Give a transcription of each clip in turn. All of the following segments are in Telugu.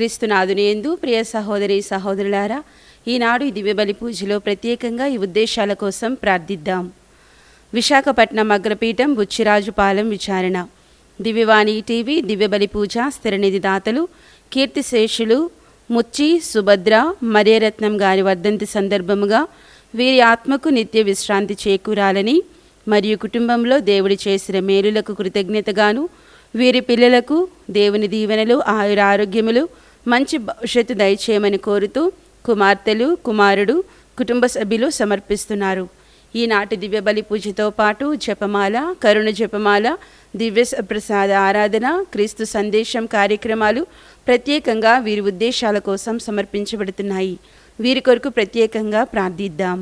క్రీస్తునాథునియందు ప్రియ సహోదరి సహోదరులారా, ఈనాడు ఈ దివ్యబలి పూజలో ప్రత్యేకంగా ఈ ఉద్దేశాల కోసం ప్రార్థిద్దాం. విశాఖపట్నం అగ్రపీఠం బుచ్చిరాజుపాలెం విచారణ. దివ్యవాణి టీవీ దివ్యబలి పూజ స్థిరనిధి దాతలు కీర్తిశేషులు ముచ్చి సుభద్ర మరియరత్నం గారి వర్ధంతి సందర్భముగా వీరి ఆత్మకు నిత్య విశ్రాంతి చేకూరాలని మరియు కుటుంబంలో దేవుడి చేసిన మేలులకు కృతజ్ఞతగాను వీరి పిల్లలకు దేవుని దీవెనలు ఆయురారోగ్యములు మంచి భవిష్యత్తు దయచేయమని కోరుతూ కుమార్తెలు కుమారుడు కుటుంబ సభ్యులు సమర్పిస్తున్నారు. ఈనాటి దివ్యబలి పూజతో పాటు జపమాల, కరుణ జపమాల, దివ్య ప్రసాద ఆరాధన, క్రీస్తు సందేశం కార్యక్రమాలు ప్రత్యేకంగా వీరి ఉద్దేశాల కోసం సమర్పించబడుతున్నాయి. వీరి కొరకు ప్రత్యేకంగా ప్రార్థిద్దాం.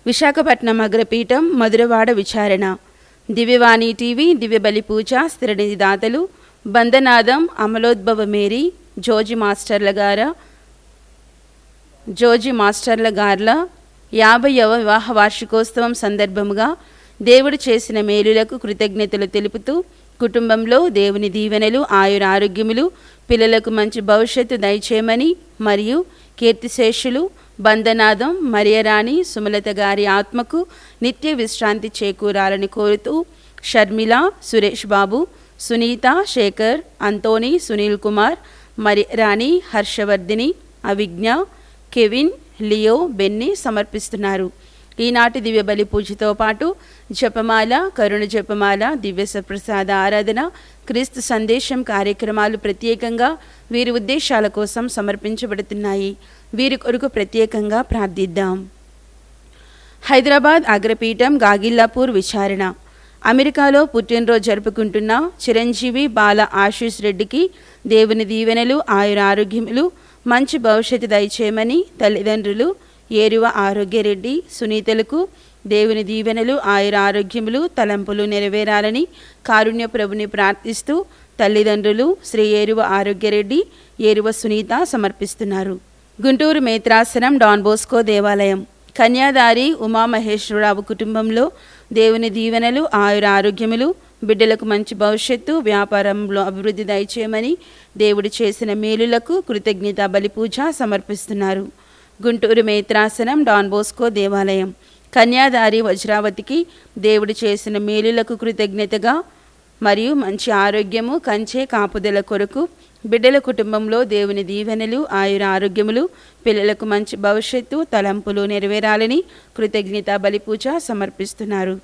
విశాఖపట్నం అగ్రపీఠం మధురవాడ విచారణ. దివ్యవాణి టీవీ దివ్యబలి పూజ స్థిరనిధి దాతలు బందనాదం అమలోద్భవ మేరీ జోజి మాస్టర్ల గార్ల 50వ వివాహ వార్షికోత్సవం సందర్భముగా దేవుడు చేసిన మేలులకు కృతజ్ఞతలు తెలుపుతూ కుటుంబంలో దేవుని దీవెనలు ఆయురారోగ్యములు పిల్లలకు మంచి భవిష్యత్తు దయచేయమని మరియు కీర్తిశేషులు బందనాదం మరియరాణి సుమలత గారి ఆత్మకు నిత్య విశ్రాంతి చేకూరాలని కోరుతూ Sharmila, Suresh Babu, Sunitha, Sekhar, Antony, Sunil Kumar, Mariyarani, Harshavardhini, Avigna, Kevin, Leo, Benny సమర్పిస్తున్నారు. ఈనాటి దివ్యబలి పూజతో పాటు జపమాల, కరుణ జపమాల, దివ్య ప్రసాద ఆరాధన, క్రీస్తు సందేశం కార్యక్రమాలు ప్రత్యేకంగా వీరి ఉద్దేశాల కోసం సమర్పించబడుతున్నాయి. వీరి కొరకు ప్రత్యేకంగా ప్రార్థిద్దాం. హైదరాబాద్ అగ్రపీఠం గాగిల్లాపూర్ విచారణ. అమెరికాలో పుట్టినరోజు జరుపుకుంటున్న చిరంజీవి బాల ఆశీష్ రెడ్డికి దేవుని దీవెనలు ఆయురారోగ్యములు మంచి భవిష్యత్తు దయచేయమని తల్లిదండ్రులు ఏరువ ఆరోగ్యరెడ్డి సునీతలకు దేవుని దీవెనలు ఆయురారోగ్యములు తలంపులు నెరవేరాలని కారుణ్య ప్రభుని ప్రార్థిస్తూ తల్లిదండ్రులు శ్రీ ఏరువ ఆరోగ్యరెడ్డి, ఏరువ సునీత సమర్పిస్తున్నారు. గుంటూరు మేత్రాసనం డాన్ బోస్కో దేవాలయం. కన్యాదారి ఉమామహేశ్వరరావు కుటుంబంలో దేవుని దీవెనలు ఆయురారోగ్యములు బిడ్డలకు మంచి భవిష్యత్తు వ్యాపారంలో అభివృద్ధి దయచేయమని దేవుడు చేసిన మేలులకు కృతజ్ఞత బలి పూజ సమర్పిస్తున్నారు. గుంటూరు మేత్రాసనం డాన్ బోస్కో దేవాలయం. కన్యాదారి వజ్రావతికి దేవుడు చేసిన మేలులకు కృతజ్ఞతగా మరియు మంచి ఆరోగ్యము కంచె కాపుదల కొరకు బిడ్డల కుటుంబంలో దేవుని దీవెనలు ఆయురారోగ్యములు పిల్లలకు మంచి భవిష్యత్తు తలంపులు నెరవేరాలని కృతజ్ఞత బలి పూజ సమర్పిస్తున్నారు.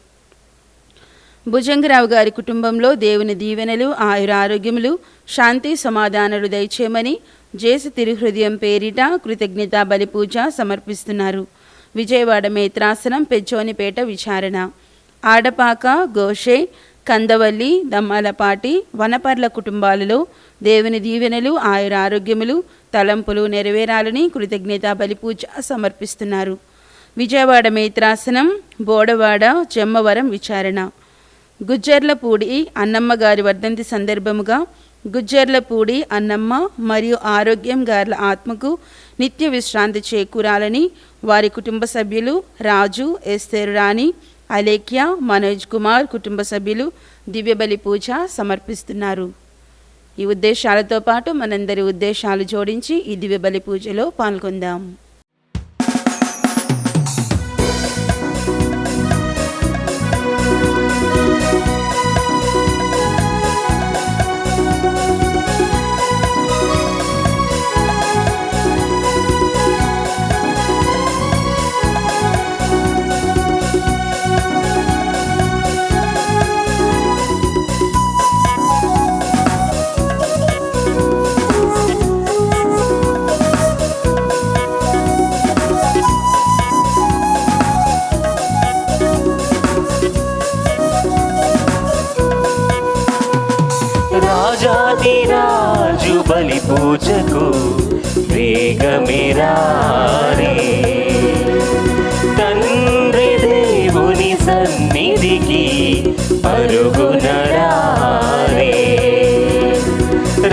భుజంగరావు గారి కుటుంబంలో దేవుని దీవెనలు ఆయురారోగ్యములు శాంతి సమాధానాలు దయచేయమని జేసు తిరుహృదయం పేరిట కృతజ్ఞత బలి పూజ సమర్పిస్తున్నారు. విజయవాడ మేత్రాసనం పెచ్చోనిపేట విచారణ. ఆడపాక, గోషే, కందవల్లి, దమ్మాలపాటి, వనపర్ల కుటుంబాలలో దేవుని దీవెనలు ఆయురారోగ్యములు తలంపులు నెరవేరాలని కృతజ్ఞత బలి పూజ సమర్పిస్తున్నారు. విజయవాడ మేత్రాసనం బోడవాడ జమ్మవరం విచారణ. గుజ్జర్లపూడి అన్నమ్మ గారి వర్ధంతి సందర్భముగా గుజ్జర్లపూడి అన్నమ్మ మరియు ఆరోగ్యం గార్ల ఆత్మకు నిత్య విశ్రాంతి చేకూరాలని వారి కుటుంబ సభ్యులు రాజు, ఎస్తేరు రాణి, అలేఖ్య, మనోజ్ కుమార్ కుటుంబ సభ్యులు దివ్యబలి పూజ సమర్పిస్తున్నారు. ఈ ఉద్దేశాలతో పాటు మనందరి ఉద్దేశాలు జోడించి ఈ దివ్యబలి పూజలో పాల్గొందాం. రాజు బలి పూజకు వేగమిరారే, తండ్రి దేవుని సన్నిధికి పరుగునరారే.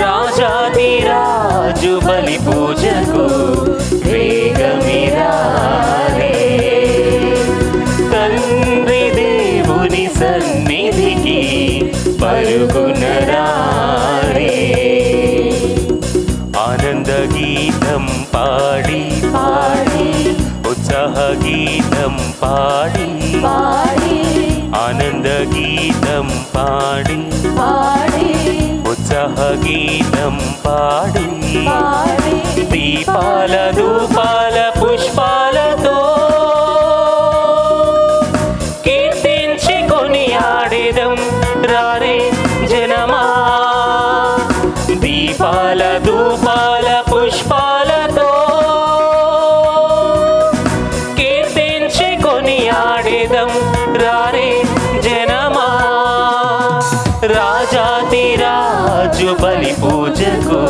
రాజు బలి పూజకు వేగమిరారే, తండ్రి దేవుని సన్నిధికి పరుగునరారే. పాడి ఆనంద గీతం పాడి ఉత్సాహ గీతం పాడి దీపాల ధూపాల పుష్పాలతో కీర్తించి కొనియాడెదం రారే జనమా. దీపాల ధూపాల పుష్పాలతో కీర్తించి కొనియాడెదం రారే జనమా. రాజాతి రాజు బలి పూజకు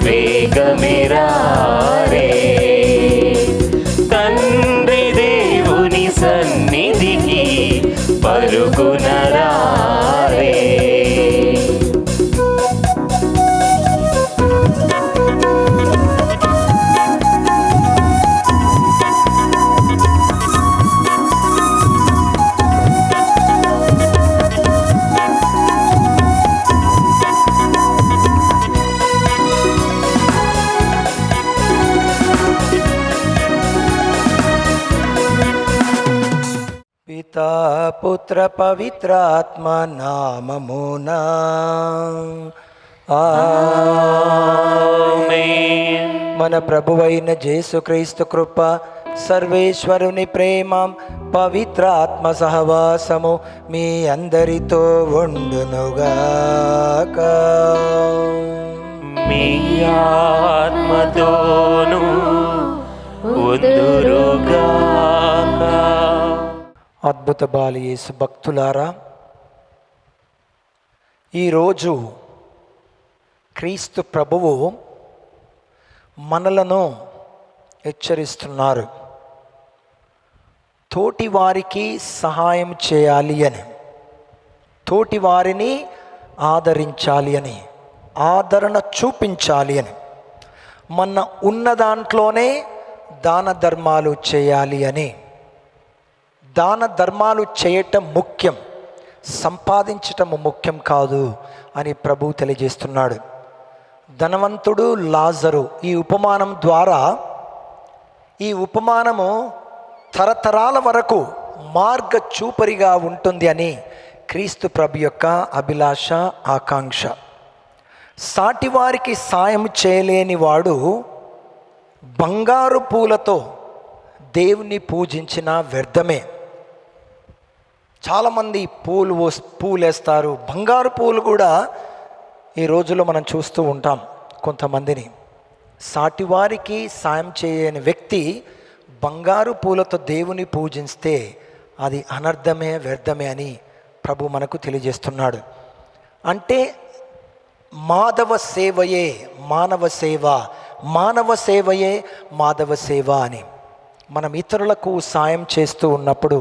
వేగమే రారే. తండ్రి దేవుని సన్నిధికి పరుగున రారే. పితా పుత్ర పవిత్రాత్మ నామమునా ఆమేన్. మన ప్రభువైన యేసుక్రీస్తు కృప, సర్వేశ్వరుని ప్రేమ, పవిత్ర ఆత్మ సహవాసము మీ అందరితో ఉండునుగాక. మీ ఆత్మతోను ఉందురుగాక. అద్భుత బాలి యేసు భక్తులారా, ఈరోజు క్రీస్తు ప్రభువు మనలను హెచ్చరిస్తున్నారు. తోటి వారికి సహాయం చేయాలి అని, తోటి వారిని ఆదరించాలి అని, ఆదరణ చూపించాలి అని, మన ఉన్న దాంట్లోనే దాన ధర్మాలు చేయాలి అని. దాన ధర్మాలు చేయటం ముఖ్యం, సంపాదించటం ముఖ్యం కాదు అని ప్రభువు తెలియజేస్తున్నాడు. ధనవంతుడు లాజరు ఈ ఉపమానం ద్వారా, ఈ ఉపమానము తరతరాల వరకు మార్గ చూపరిగా ఉంటుంది అని క్రీస్తు ప్రభు యొక్క అభిలాష, ఆకాంక్ష. సాటివారికి సాయం చేయలేని వాడు బంగారు పూలతో దేవుని పూజించిన వ్యర్థమే. చాలామంది పూలేస్తారు, బంగారు పూలు కూడా ఈ రోజుల్లో మనం చూస్తూ ఉంటాం. కొంతమందిని సాటివారికి సాయం చేయని వ్యక్తి బంగారు పూలతో దేవుని పూజిస్తే అది అనర్థమే, వ్యర్థమే అని ప్రభు మనకు తెలియజేస్తున్నాడు. అంటే మాధవ సేవయే మానవ సేవ, మానవ సేవయే మాధవ సేవ అని. మనం ఇతరులకు సాయం చేస్తూ ఉన్నప్పుడు,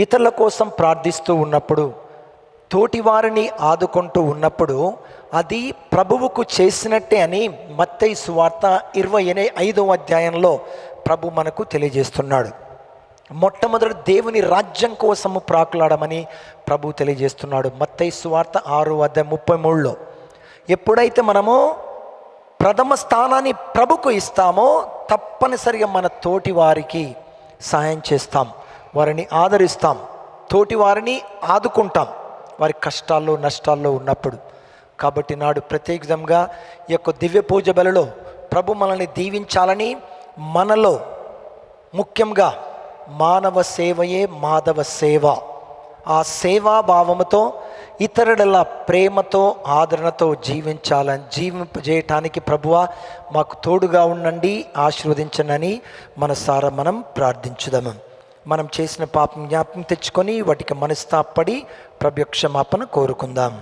ఇతరుల కోసం ప్రార్థిస్తూ ఉన్నప్పుడు, తోటి వారిని ఆదుకుంటూ ఉన్నప్పుడు అది ప్రభువుకు చేసినట్టే అని మత్తయి సువార్త 25వ అధ్యాయంలో ప్రభు మనకు తెలియజేస్తున్నాడు. మొట్టమొదటి దేవుని రాజ్యం కోసము ప్రాకులాడమని ప్రభు తెలియజేస్తున్నాడు. మత్తయి సువార్త 6:33లో ఎప్పుడైతే మనము ప్రథమ స్థానాన్ని ప్రభుకు ఇస్తామో తప్పనిసరిగా మన తోటి వారికి సహాయం చేస్తాం, వారిని ఆదరిస్తాం, తోటి వారిని ఆదుకుంటాం వారి కష్టాల్లో నష్టాల్లో ఉన్నప్పుడు. కాబట్టి నాడు ప్రత్యేకంగా ఈ యొక్క దివ్య పూజ బలిలో ప్రభు మనల్ని దీవించాలని, మనలో ముఖ్యంగా మానవ సేవయే మాధవ సేవ, ఆ సేవాభావముతో ఇతరుల ప్రేమతో ఆదరణతో జీవింపజేయటానికి ప్రభువా మాకు తోడుగా ఉండండి, ఆశీర్వదించనని మనసారా మనం ప్రార్థించుదాము. మనం చేసిన పాపం జ్ఞాపకం తెచ్చుకొని వాటికి మనస్తాపడి ప్రభు క్షమాపణ కోరుకుందాం.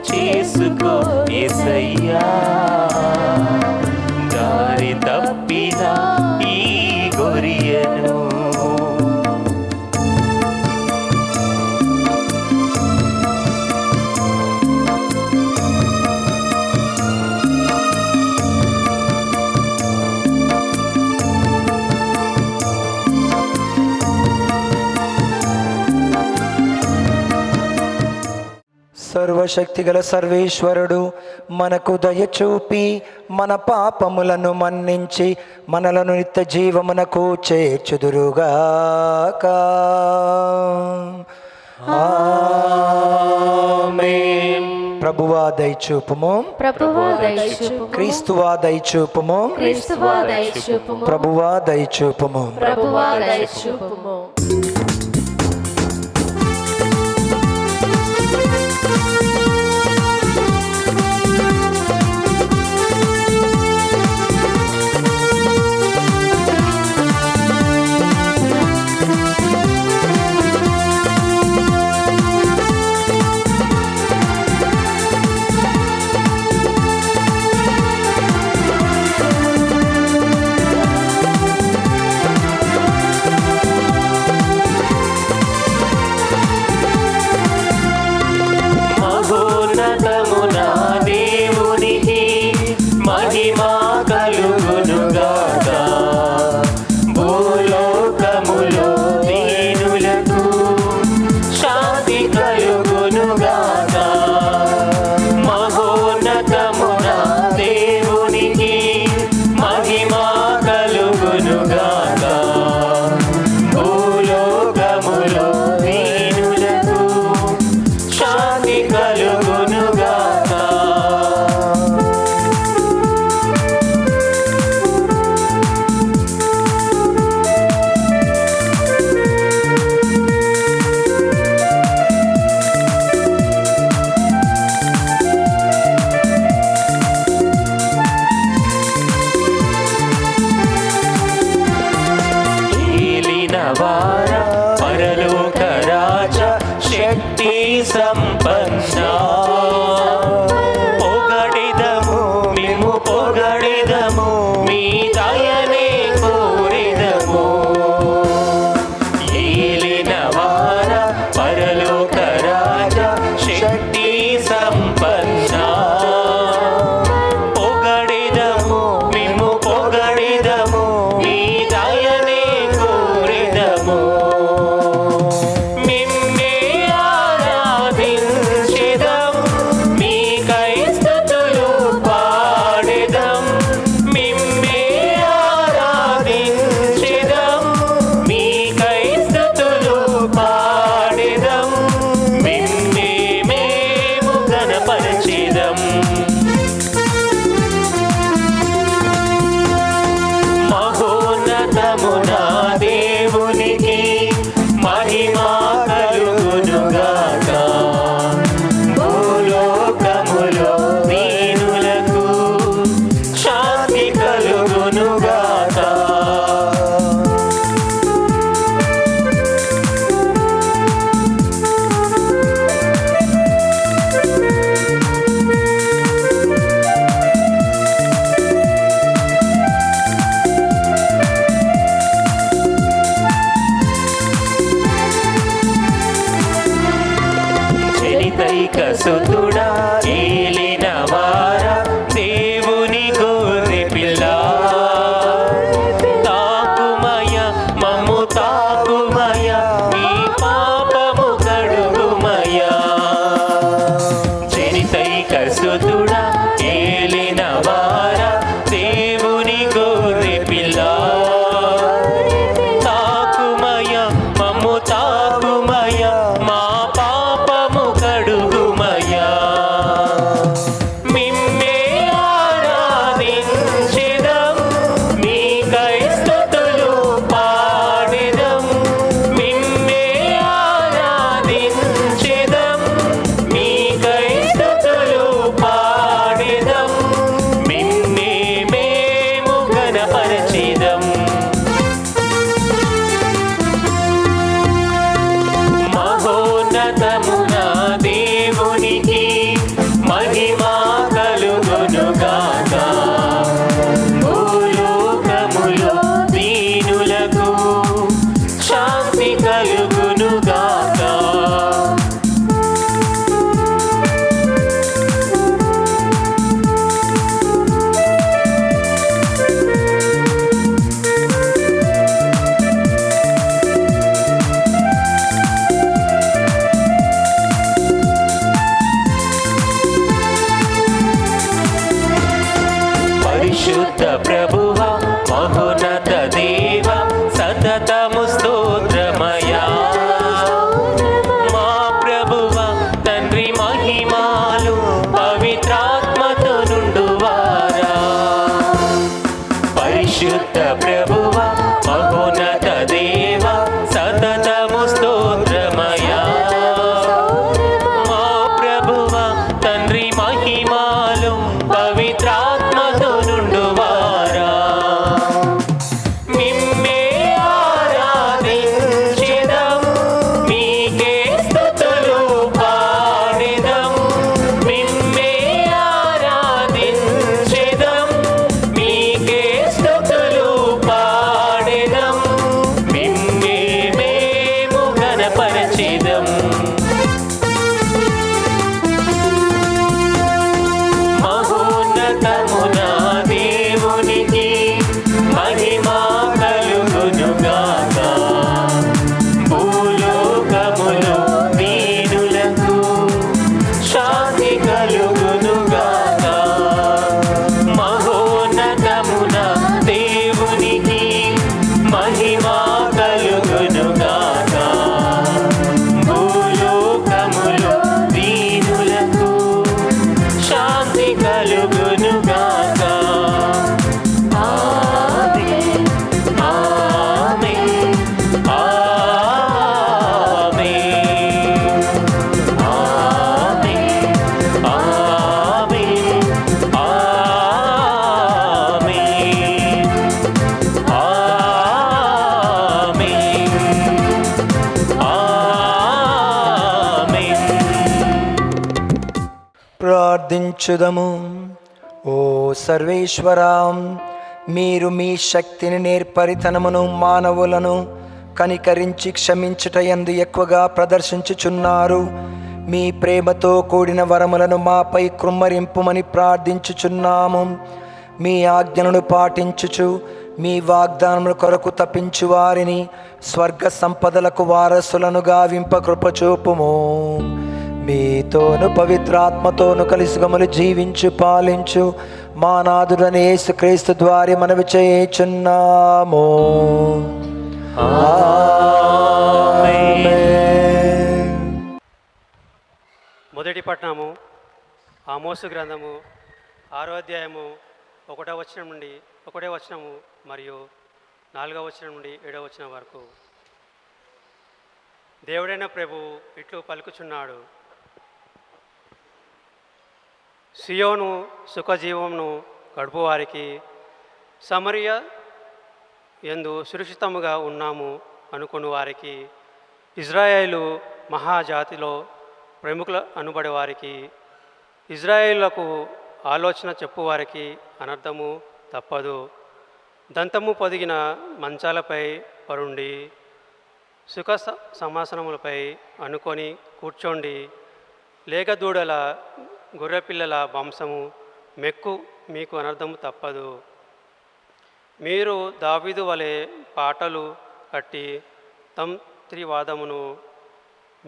చేసుకో యేసయ్యా. దారి తప్పిన ఈ గొరియను సర్వశక్తిగల సర్వేశ్వరుడు మనకు దయచూపి మన పాపములను మన్నించి మనలను నిత్య జీవమునకు చేర్చుదురుగాక. ఆమేన్. ప్రభువా దయచూపుము, ప్రభువా దయచూపుము, క్రీస్తువా దయచూపుము, క్రీస్తువా దయచూపుము, ప్రభువా దయచూపుము. ప్రభువా దయచూపుము. మహోన్నతమున దేవునికి మహిమా కలుగునుగాక. భూలోకములో దీనులకు శాంతి కలుగునుగాక. మహోన్నతమున దేవునికి మహిమా కలుగునుగాక. భూలోకములో దీనులకు శాంతి కలుగునుగాక. ఏలినవార పరలోక రాజ శక్తి సంపన్న పొగడిదము మేము పొగడిదము మీ దయనే కోరిదము. ఏలినవార పరలోక రాజ శక్తి సంపన్న పొగడిదము మేము పొగడిదము మీ దయనే కోరిదము. మిమ్మే ఆరాధించెదం, మీకై స్తుతులు పాడెదం. మిమ్మే ఆరాధించెదం, మీకై స్తుతులు పాడెదం. మిమ్మే మేము ఘనపరచెదం. మహోన్నతమున దేవునికి మహిమా కలుగునుగాక. భూలోకములో దీనులకు శాంతి కలుగునుగాక. జనితైక సుతుడా ఏలినవార దేవుని గొర్రె పిల్ల తాకుమయ మమ్ము తాకుమయ మీ పాపము కడుగుమయ. జనితైక సుతుడా ఏలినవార దేవుని గొర్రె పిల్ల తాకుమయ మమ్ము తాకుమయ మా పాపము కడుగుమయ. మిమ్మే ఆరాధించెదం, మీకై స్తుతులు పాడెదం. మిమ్మే ఆరాధించెదం, మీకై స్తుతులు పాడెదం. ప్రభువ మహోన్నత దేవ సతతము స్తోత్రమయా మా ప్రభువ తండ్రి మహిమాలు పవిత్రాత్మతో నుండువారా పరిశుద్ధ ప్రభువ మహోన్నత దేవ సతతము స్తోత్రమయా మా ప్రభువ తండ్రి మహిమాలు పవిత్రాత్మతో నుండువారా మిమ్మే ఆరాధించెదం మీకే స్తుతులు పాడెదం మిమ్మే ఆరాధించెదం మీకే స్తుతులు పాడెదం మిమ్మే మేము ఘనపరచెదం మహోన్నతమున దేవునికి మహిమా కలుగునుగాక భూలోకములో దీనులకు శాంతి కలుగునుగాక మహోన్నతమున దేవునికి మహిమా కలుగునుగాక భూలోకములో దీనులకు శాంతి కలుగునుగాక ఆమేన్ ఆమేన్ ఆమేన్ ఆమేన్ ఆమేన్ ప్రార్థించుదము. ఓ సర్వేశ్వరాం, మీరు మీ శక్తిని నేర్పరితనమును మానవులను కనికరించి క్షమించుట యందు ఎక్కువగా ప్రదర్శించుచున్నారు. మీ ప్రేమతో కూడిన వరములను మాపై కృమ్మరింపుమని ప్రార్థించుచున్నాము. మీ ఆజ్ఞలను పాటించుచు మీ వాగ్దానముల కొరకు తప్పించు వారిని స్వర్గ సంపదలకు వారసులను గావింప కృపచూపుము. మీతోను పవిత్రాత్మతోను కలిసి గమలు జీవించు పాలించు మా నాథుడైన యేసుక్రీస్తు ద్వారా మనవి చేయుచున్నాము. ఆమేన్. మొదటి పట్టణము ఆమోసు గ్రంథము 6వ అధ్యాయము 1వ వచనం నుండి 1వ వచనము మరియు 4వ వచనం నుండి 7వ వచనం వరకు. దేవుడైన ప్రభువు ఇట్లు పలుకుచున్నాడు. సియోను సుఖజీవమును గడుపు వారికి సమరయ యందు సురక్షితముగా ఉన్నాము అనుకుని వారికి, ఇజ్రాయేలు మహాజాతిలో ప్రముఖులు అనుబడి వారికి, ఇజ్రాయేలులకు ఆలోచన చెప్పువారికి అనర్థము తప్పదు. దంతము పొదిగిన మంచాలపై పరుండి సుఖ సమాసనములపై అనుకొని కూర్చోండి. లేగదూడల గొర్రెపిల్లల వంశము మెక్కు మీకు అనర్థము తప్పదు. మీరు దావీదు వలె పాటలు కట్టి తంత్రివాదమును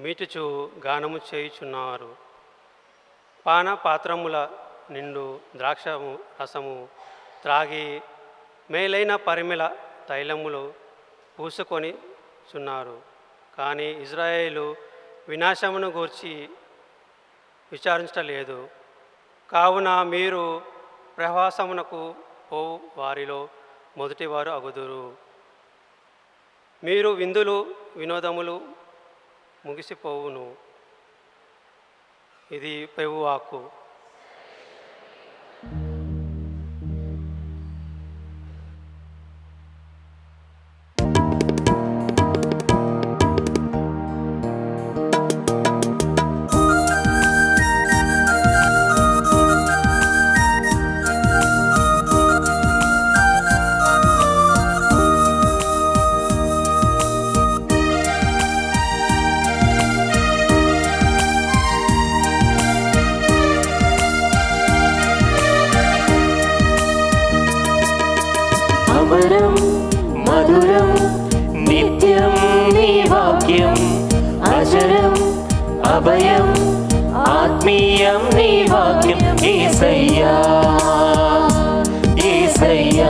మీటుచు గానము చేయుచున్నారు. పాన పాత్రముల నిండు ద్రాక్షము రసము త్రాగి మేలైన పరిమళ తైలములు పూసుకొని చున్నారు. కానీ ఇజ్రాయేలు వినాశమును గూర్చి విచారించలేదు. కావున మీరు ప్రవాసమునకు పోవు వారిలో మొదటివారు అగుదురు. మీరు విందులు వినోదములు ముగిసిపోవును. ఇది ప్రభువు వాక్కు. అమరం మధురం నిత్యం నీ వాక్యం, అజరం అభయం ఆత్మీయం నీ వాక్యం. యేసయ్యా యేసయ్యా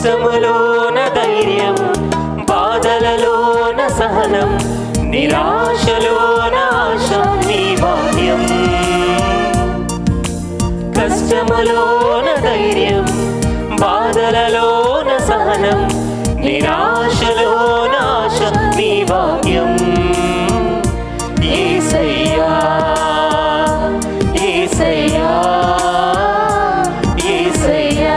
కష్టములోన ధైర్యం, బాధలలోన సహనం, నిరాశలోన ఆశ నీ భాగ్యం. కష్టములోన ధైర్యం, బాధలలోన సహనం, నిరాశలోన ఆశ నీ భాగ్యం. యేసయ్యా యేసయ్యా యేసయ్యా,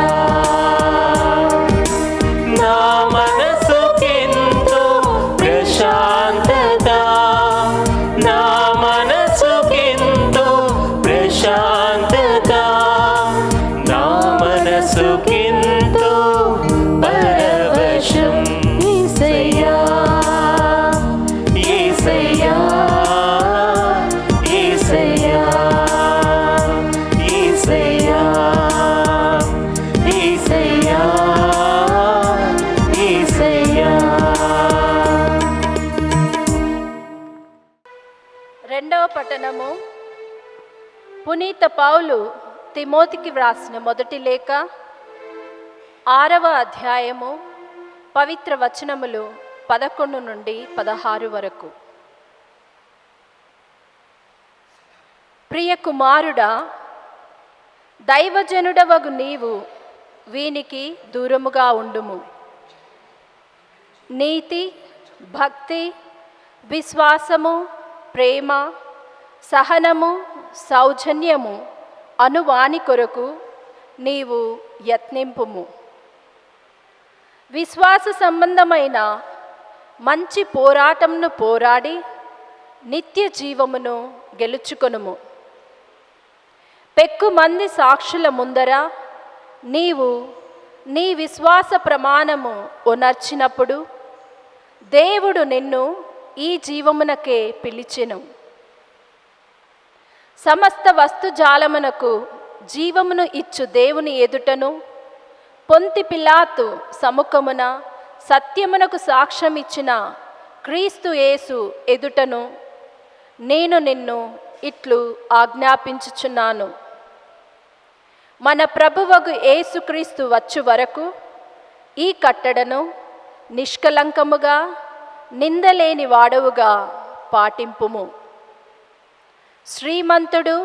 నా మనసుకెంతో ప్రశాంతత, నా మనసుకెంతో ప్రశాంతత, నా మనసుకెంతో పరవశం. యేసయ్యా యేసయ్యా యేసయ్యా యేసయ్యా యేసయ్యా యేసయ్యా. రెండవ పఠనము పునీత పౌలు తిమోతికి వ్రాసిన మొదటి లేఖ 6వ అధ్యాయము పవిత్ర వచనములు 11 నుండి 16 వరకు. ప్రియ కుమారుడా, దైవజనుడవగు నీవు వీనికి దూరముగా ఉండుము. నీతి, భక్తి, విశ్వాసము, ప్రేమ, సహనము, సౌజన్యము అనువాని కొరకు నీవు యత్నింపుము. విశ్వాస సంబంధమైన మంచి పోరాటంను పోరాడి నిత్య జీవమును గెలుచుకొనుము. పెక్కుమంది సాక్షుల ముందర నీవు నీ విశ్వాస ప్రమాణము ఒనర్చినప్పుడు దేవుడు నిన్ను ఈ జీవమునకే పిలిచెను. సమస్త వస్తుజాలమునకు జీవమును ఇచ్చు దేవుని ఎదుటను పొంతి పిలాతు సముఖమున సత్యమునకు సాక్ష్యం ఇచ్చిన క్రీస్తు యేసు ఎదుటను నేను నిన్ను ఇట్లు ఆజ్ఞాపించుచున్నాను. మన ప్రభువగు యేసుక్రీస్తు వచ్చు వరకు ఈ కట్టడను నిష్కలంకముగా నిందలేని వాడవుగా పాటింపుము. శ్రీమంతుడు,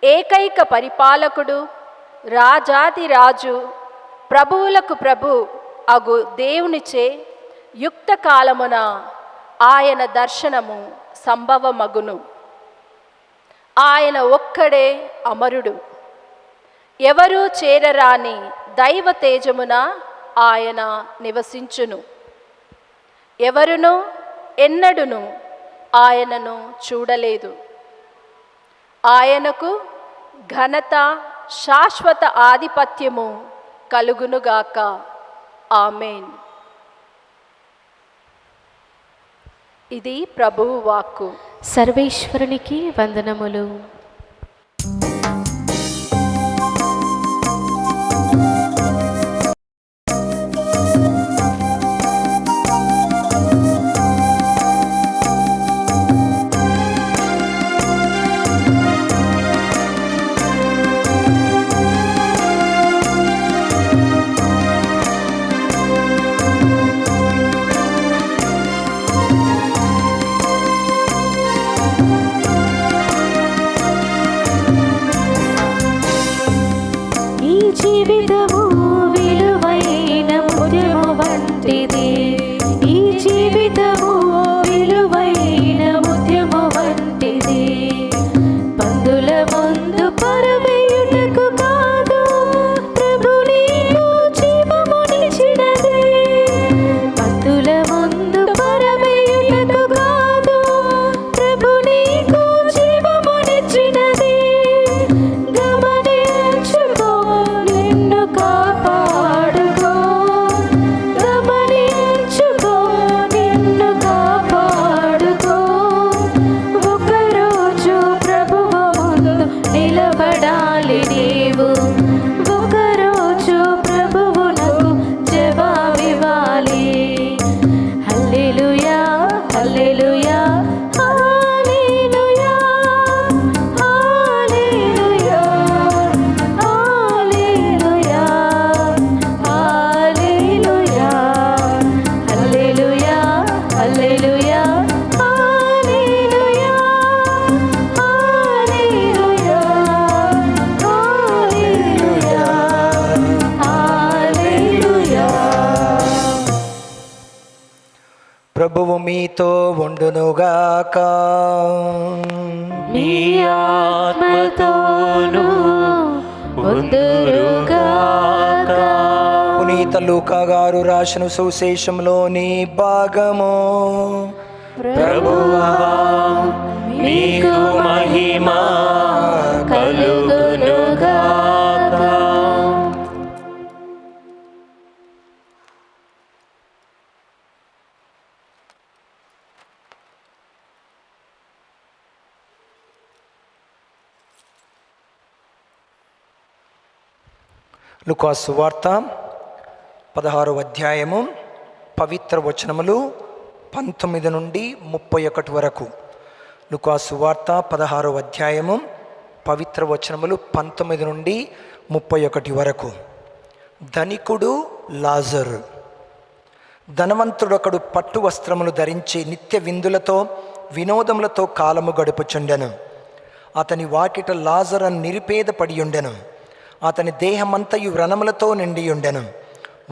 ఏకైక పరిపాలకుడు, రాజాది రాజు, ప్రభువులకు ప్రభు అగు దేవునిచే యుక్త కాలమున ఆయన దర్శనము సంభవమగును. ఆయన ఒక్కడే అమరుడు. ఎవరూ చేరరాని దైవ తేజమున ఆయన నివసించును. ఎవరునూ ఎన్నడును ఆయనను చూడలేదు. ఆయనకు ఘనత, శాశ్వత ఆధిపత్యము కలుగునుగాక. ఆమేన్. ఇది ప్రభువు వాక్కు. సర్వేశ్వరునికి వందనములు. జీవితము విలువైన ముత్యము వంటిది. ఈ జీవితము విలువైన ముత్యము వంటిది. పందుల ముందు పరవేయుటకు కాదు, ప్రభు నీకు జీవమునిచ్చినది. పందుల ముందు పరవేయుటకు కాదు, ప్రభు నీకు జీవమునిచ్చినది. గమనించుకో, నిన్ను కాపాడుకో. గమనించుకో, నిన్ను కాపాడుకో. ఒకరోజు ప్రభువు ముందు నిలబడాలి నీవు. ఒకరోజు ప్రభువునకు జవాబివ్వాలి. హల్లెలూయా, హల్లెలూయా, హల్లెలూయా, హల్లెలూయా, హల్లెలూయా, హల్లెలూయా. మీతో ఉండునుగాక. మీ ఆత్మతోను ఉందురుగాక. పునీత లూకా గారు రాసిన సువిశేషంలోని భాగము. ప్రభువా మీకు మహిమ కలుగునుగాక. లూకా సువార్త 16వ అధ్యాయము పవిత్ర వచనములు 19 నుండి 31 వరకు. లూకా సువార్త 16వ అధ్యాయము పవిత్ర వచనములు 19 నుండి 31 వరకు. ధనికుడు లాజరు. ధనవంతుడొకడు పట్టు వస్త్రములు ధరించి నిత్య విందులతో వినోదములతో కాలము గడుపుచుండెను. అతని వాకిట లాజరు నిరుపేద పడి ఉండెను. అతని దేహమంతయు వ్రణములతో నిండియుండెను.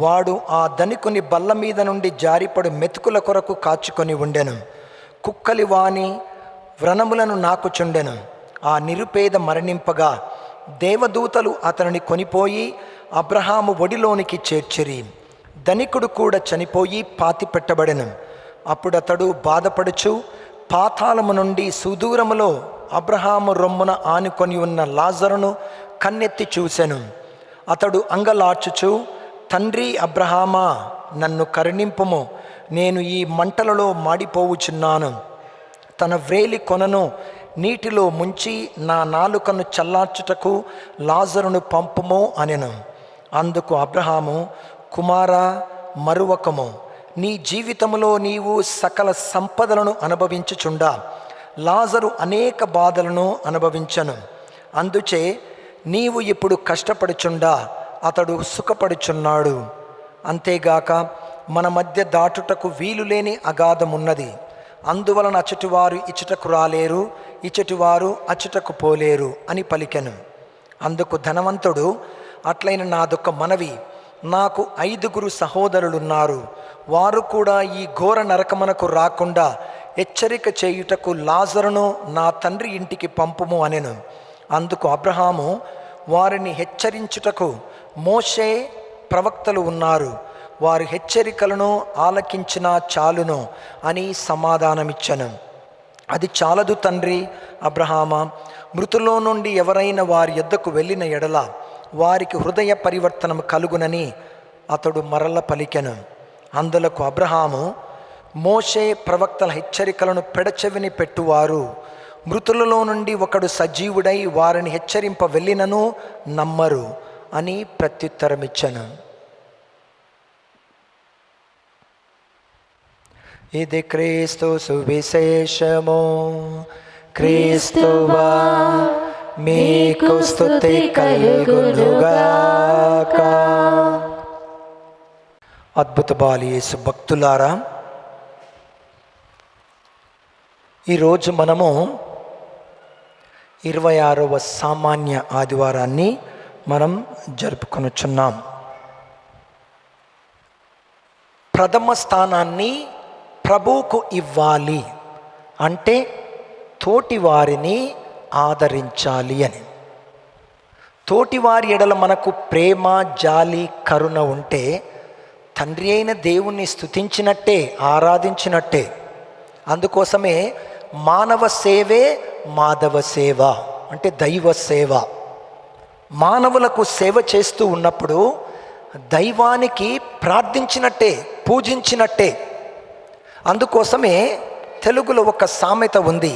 వాడు ఆ ధనికుని బల్ల మీద నుండి జారిపడు మెతుకుల కొరకు కాచుకొని ఉండెను. కుక్కలి వాని వ్రణములను నాకుచుండెను. ఆ నిరుపేద మరణింపగా దేవదూతలు అతనిని కొనిపోయి అబ్రహాము ఒడిలోనికి చేర్చిరి. ధనికుడు కూడా చనిపోయి పాతి పెట్టబడెను. అప్పుడు అతడు బాధపడుచు పాతాళము నుండి సుదూరములో అబ్రహాము రొమ్మున ఆనుకొని ఉన్న లాజరును కన్నెత్తి చూసెను. అతడు అంగలార్చుచు, తండ్రి అబ్రహామా, నన్ను కరుణింపుము, నేను ఈ మంటలలో మాడిపోవుచున్నాను. తన వ్రేలి కొనను నీటిలో ముంచి నా నాలుకను చల్లార్చుటకు లాజరును పంపుము అనెను. అందుకు అబ్రహాము, కుమారా, మరువకము, నీ జీవితములో నీవు సకల సంపదలను అనుభవించుచుండా లాజరు అనేక బాధలను అనుభవించను. అందుచే నీవు ఇప్పుడు కష్టపడుచుండా అతడు సుఖపడుచున్నాడు. అంతేగాక మన మధ్య దాటుటకు వీలులేని అగాధమున్నది. అందువలన అచ్చటివారు ఇచ్చటకు రాలేరు, ఇచ్చటివారు అచ్చటకు పోలేరు అని పలికెను. అందుకు ధనవంతుడు, అట్లయిన నాదొక మనవి, నాకు 5 సహోదరులున్నారు. వారు కూడా ఈ ఘోర నరకమునకు రాకుండా హెచ్చరిక చేయుటకు లాజరును నా తండ్రి ఇంటికి పంపుము అనెను. అందుకు అబ్రహాము, వారిని హెచ్చరించుటకు మోషే ప్రవక్తలు ఉన్నారు, వారి హెచ్చరికలను ఆలకించిన చాలును అని సమాధానమిచ్చను. అది చాలదు తండ్రి అబ్రహామా, మృతుల్లో నుండి ఎవరైనా వారి యొద్దకు వెళ్ళిన ఎడల వారికి హృదయ పరివర్తనం కలుగునని అతడు మరల పలికెను. అందులకు అబ్రహాము, మోషే ప్రవక్తల హెచ్చరికలను పెడచెవిని పెట్టువారు మృతులలో నుండి ఒకడు సజీవుడై వారిని హెచ్చరింప వెళ్ళినను నమ్మరు అని ప్రత్యుత్తరమిచ్చను. ఇది క్రీస్తు సువిశేషము. క్రీస్తువా మీకు స్తుతి కలుగునుగాక. అద్భుత బాలి యేసు భక్తులారా, ఈరోజు మనము 26వ సామాన్య ఆదివారాన్ని మనం జరుపుకొనుచున్నాం. ప్రథమ స్థానాన్ని ప్రభువుకు ఇవ్వాలి అంటే తోటి వారిని ఆదరించాలి అని. తోటివారి ఎడల మనకు ప్రేమ, జాలి, కరుణ ఉంటే తండ్రి అయిన దేవుణ్ణి స్తుతించినట్టే, ఆరాధించినట్టే. అందుకోసమే మానవ సేవే మాధవ సేవ అంటే దైవ సేవ. మానవులకు సేవ చేస్తూ ఉన్నప్పుడు దైవానికి ప్రార్థించినట్టే, పూజించినట్టే. అందుకోసమే తెలుగులో ఒక సామెత ఉంది,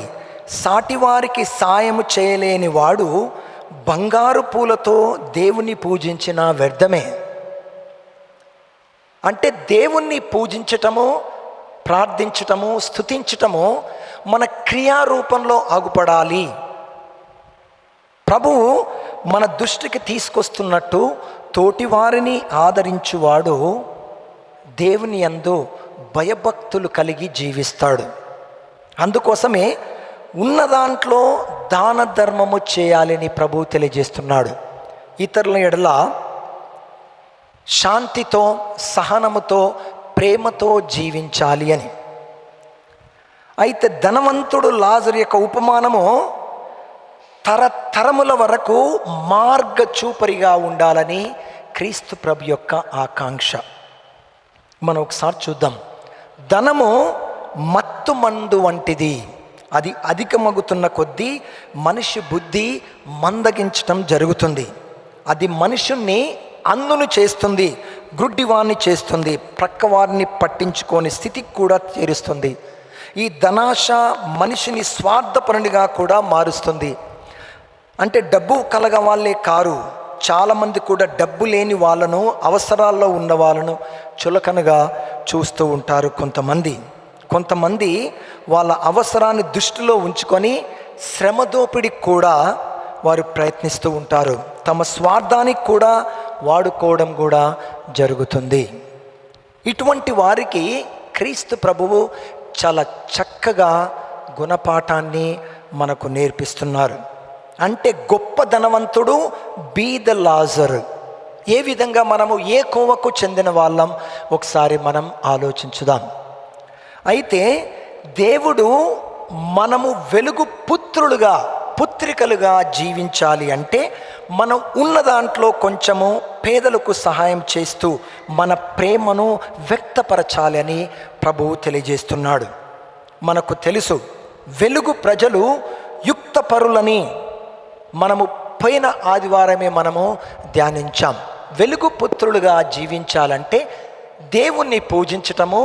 సాటివారికి సాయము చేయలేని వాడు బంగారు పూలతో దేవుణ్ణి పూజించిన వ్యర్థమే. అంటే దేవుణ్ణి పూజించటము, ప్రార్థించటము, స్తుతించటము మన క్రియారూపంలో ఆగుపడాలి. ప్రభువు మన దృష్టికి తీసుకొస్తున్నట్టు తోటివారిని ఆదరించువాడు దేవుని యందు భయభక్తులు కలిగి జీవిస్తాడు. అందుకోసమే ఉన్న దాంట్లో దాన ధర్మము చేయాలని ప్రభువు తెలియజేస్తున్నాడు. ఇతరుల ఎడల శాంతితో, సహనముతో, ప్రేమతో జీవించాలి అని. అయితే ధనవంతుడు లాజరు యొక్క ఉపమానము తరతరముల వరకు మార్గచూపరిగా ఉండాలని క్రీస్తు ప్రభు యొక్క ఆకాంక్ష. మనం ఒకసారి చూద్దాం. ధనము మత్తు మందు వంటిది. అది అధికమగుతున్న కొద్దీ మనిషి బుద్ధి మందగించటం జరుగుతుంది. అది మనుషుణ్ణి అందును చేస్తుంది, గ్రుడ్డివాణ్ణి చేస్తుంది, ప్రక్కవారిని పట్టించుకోని స్థితికి కూడా చేరుస్తుంది. ఈ ధనాశ మనిషిని స్వార్థపరునిగా కూడా మారుస్తుంది. అంటే డబ్బు కలగ వాళ్ళే కారు, చాలామంది కూడా డబ్బు లేని వాళ్ళను, అవసరాల్లో ఉన్న వాళ్ళను చులకనగా చూస్తూ ఉంటారు. కొంతమంది వాళ్ళ అవసరాన్ని దృష్టిలో ఉంచుకొని శ్రమదోపిడికి కూడా వారు ప్రయత్నిస్తూ ఉంటారు. తమ స్వార్థానికి కూడా వాడుకోవడం కూడా జరుగుతుంది. ఇటువంటి వారికి క్రీస్తు ప్రభువు చాలా చక్కగా గుణపాఠాన్ని మనకు నేర్పిస్తున్నారు. అంటే గొప్ప ధనవంతుడు, బీద లాజరు. ఏ విధంగా మనము ఏ కోవకు చెందిన వాళ్ళం ఒకసారి మనం ఆలోచించుదాం. అయితే దేవుడు మనము వెలుగు పుత్రికలుగా జీవించాలి అంటే మనం ఉన్న దాంట్లో కొంచెము పేదలకు సహాయం చేస్తూ మన ప్రేమను వ్యక్తపరచాలి అని ప్రభువు తెలియజేస్తున్నాడు. మనకు తెలుసు, వెలుగు ప్రజలు యుక్తపరులని మనము పోయిన ఆదివారమే మనము ధ్యానించాం. వెలుగు పుత్రులుగా జీవించాలంటే దేవుణ్ణి పూజించటము,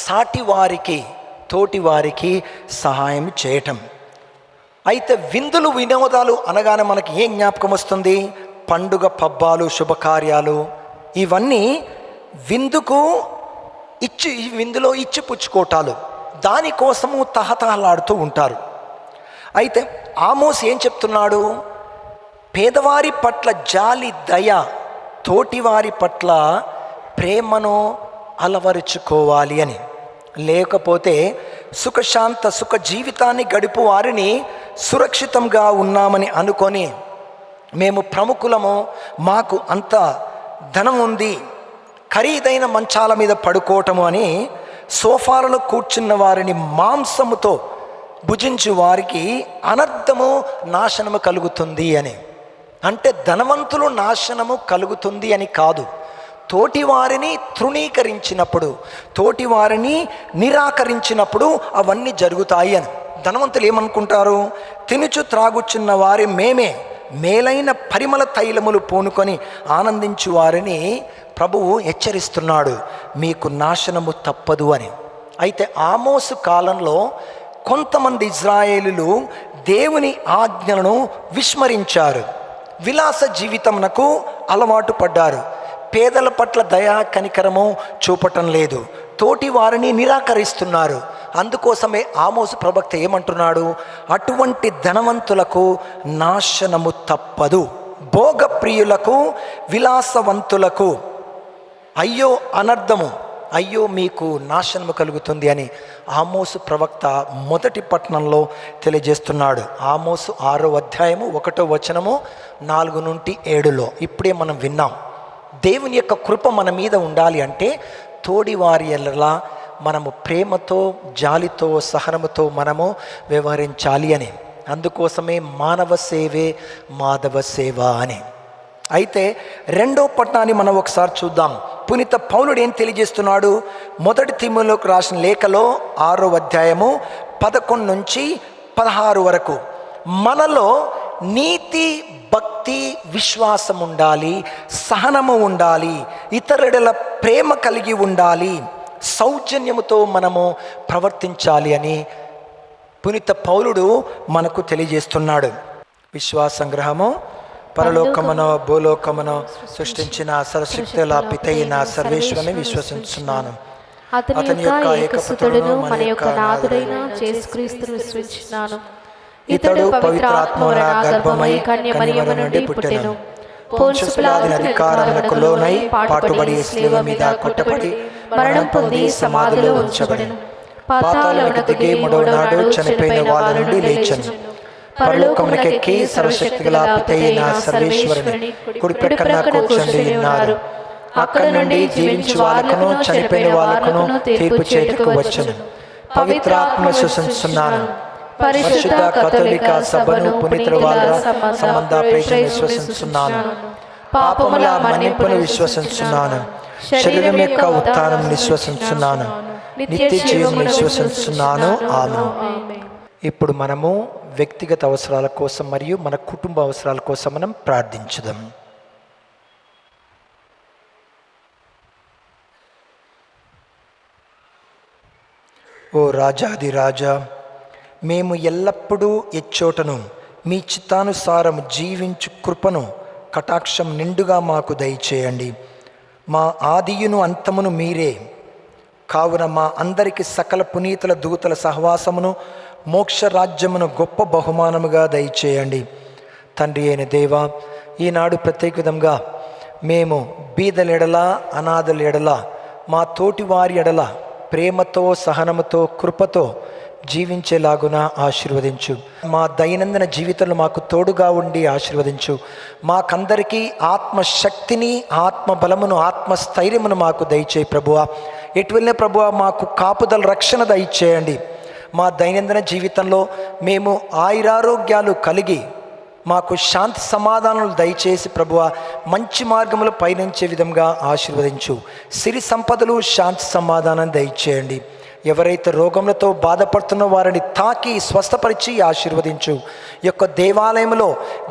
సాటివారికి తోటివారికి సహాయం చేయటం. అయితే విందులు వినోదాలు అనగానే మనకి ఏం జ్ఞాపకం వస్తుంది? పండుగ పబ్బాలు, శుభకార్యాలు. ఇవన్నీ విందులో ఇచ్చి పుచ్చుకోటాలు, దానికోసము తహతహలాడుతూ ఉంటారు. అయితే ఆమోస్ ఏం చెప్తున్నాడు? పేదవారి పట్ల జాలి, దయ, తోటివారి పట్ల ప్రేమను అలవరుచుకోవాలి అని. లేకపోతే సుఖ జీవితాన్ని గడుపు వారిని సురక్షితంగా ఉన్నామని అనుకొని మేము ప్రముఖులము, మాకు అంత ధనం ఉంది, ఖరీదైన మంచాల మీద పడుకోవటము అని సోఫాలలో కూర్చున్న వారిని మాంసముతో భుజించు వారికి అనర్థము, నాశనము కలుగుతుంది అని. అంటే ధనవంతులు నాశనము కలుగుతుంది అని కాదు, తోటివారిని తృణీకరించినప్పుడు, తోటివారిని నిరాకరించినప్పుడు అవన్నీ జరుగుతాయి అని. ధనవంతులు ఏమనుకుంటారు? తినుచు త్రాగుచున్న వారి మేమే మేలైన పరిమళ తైలములు పూనుకొని ఆనందించు వారిని ప్రభువు హెచ్చరిస్తున్నాడు, మీకు నాశనము తప్పదు అని. అయితే ఆమోసు కాలంలో కొంతమంది ఇజ్రాయేలులు దేవుని ఆజ్ఞలను విస్మరించారు, విలాస జీవితమునకు అలవాటు పడ్డారు, పేదల పట్ల దయా కనికరము చూపటం లేదు, తోటి వారిని నిరాకరిస్తున్నారు. అందుకోసమే ఆమోసు ప్రవక్త ఏమంటున్నాడు? అటువంటి ధనవంతులకు నాశనము తప్పదు, భోగప్రియులకు, విలాసవంతులకు అయ్యో అనర్థము, అయ్యో మీకు నాశనము కలుగుతుంది అని ఆమోసు ప్రవక్త మొదటి పట్టణంలో తెలియజేస్తున్నాడు. ఆమోసు 6వ అధ్యాయము 1వ వచనము 4 నుండి 7లో ఇప్పుడే మనం విన్నాం. దేవుని యొక్క కృప మన మీద ఉండాలి అంటే తోడివారి ఎల్లలా మనము ప్రేమతో, జాలితో, సహనముతో మనము వ్యవహరించాలి అని. అందుకోసమే మానవ సేవే మాధవ సేవ అని. అయితే 2వ పట్టణాన్ని మనం ఒకసారి చూద్దాం. పునీత పౌలుడు ఏం తెలియజేస్తున్నాడు? మొదటి తిమోతికి రాసిన లేఖలో 6వ అధ్యాయము 11 నుంచి 16 వరకు మనలో నీతి, భక్తి, విశ్వాసం ఉండాలి, సహనము ఉండాలి, ఇతరుల ప్రేమ కలిగి ఉండాలి, సౌజన్యముతో మనము ప్రవర్తించాలి అని పునీత పౌలుడు మనకు తెలియజేస్తున్నాడు. విశ్వాసంగ్రహము పరలోకమును భూలోకమును సృష్టించిన సర్వశక్తుల పితైన సర్వేశ్వరుని విశ్వసించున్నాను. అతని యొక్క ఏకసుతుడును మన యొక్క నాథుడైన యేసుక్రీస్తును విశ్వసించున్నాను. ఇతడు పవిత్రాత్మ గర్భమై కన్యమరియము నుండి పుట్టెను. పోన్సు పిలాతు అధికారములకు లోనై పాటుబడి శిలువ మీద కొట్టబడి మరణం పొంది సమాధిలో ఉంచబడెను. పాతాళమునకు దిగి 3వ నాడు చనిపోయిన వాళ్ళ నుండి లేచెను. పరలోకమునకెక్కి సర్వశక్తిగల పితైన సర్వేశ్వరుని కుడి ప్రక్కన కూర్చుండి ఉన్నారు. అక్కడ నుండి జీవించు వాళ్ళకును చనిపోయిన వాళ్ళకును తీర్పు చేయుటకు వచ్చెను. పవిత్రాత్మ విశ్వసిస్తున్నాను. పరిశుద్ధ కథోలిక సభను పునీతుల వాళ్ళ సంబంధ ప్రేమ విశ్వసిస్తున్నాను. పాపముల మన్నింపును విశ్వసిస్తున్నాను. శరీరం యొక్క ఉత్థానం విశ్వసిస్తున్నాను. నిత్య జీవం విశ్వసిస్తున్నాను. ఆమేన్. ఇప్పుడు మనము వ్యక్తిగత అవసరాల కోసం మరియు మన కుటుంబ అవసరాల కోసం మనం ప్రార్థించుదాం. ఓ రాజాది రాజా, మేము ఎల్లప్పుడూ ఎచ్చోటను మీ చిత్తానుసారం జీవించు కృపను కటాక్షం నిండుగా మాకు దయచేయండి. మా ఆదియును అంతమును మీరే కావున మా అందరికి సకల పునీతుల దూతల సహవాసమును మోక్ష రాజ్యమును గొప్ప బహుమానముగా దయచేయండి. తండ్రి అయిన దేవా, ఈనాడు ప్రత్యేక విధంగా మేము బీదల ఎడల, అనాథల ఎడల, మా తోటి వారి ఎడల ప్రేమతో, సహనముతో, కృపతో జీవించేలాగున ఆశీర్వదించు. మా దైనందిన జీవితంలో మాకు తోడుగా ఉండి ఆశీర్వదించు. మాకందరికీ ఆత్మశక్తిని, ఆత్మబలమును, ఆత్మస్థైర్యమును మాకు దయచేయి ప్రభువా. ఎటువెళ్ళిన ప్రభువా మాకు కాపుదల, రక్షణ దయచేయండి. మా దైనందిన జీవితంలో మేము ఆయురారోగ్యాలు కలిగి మాకు శాంతి సమాధానాలు దయచేసి ప్రభువా మంచి మార్గములు పయనించే విధంగా ఆశీర్వదించు. సిరి సంపదలు, శాంతి సమాధానం దయచేయండి. ఎవరైతే రోగములతో బాధపడుతున్న వారిని తాకి స్వస్థపరిచి ఆశీర్వదించు. ఈ యొక్క దేవాలయంలో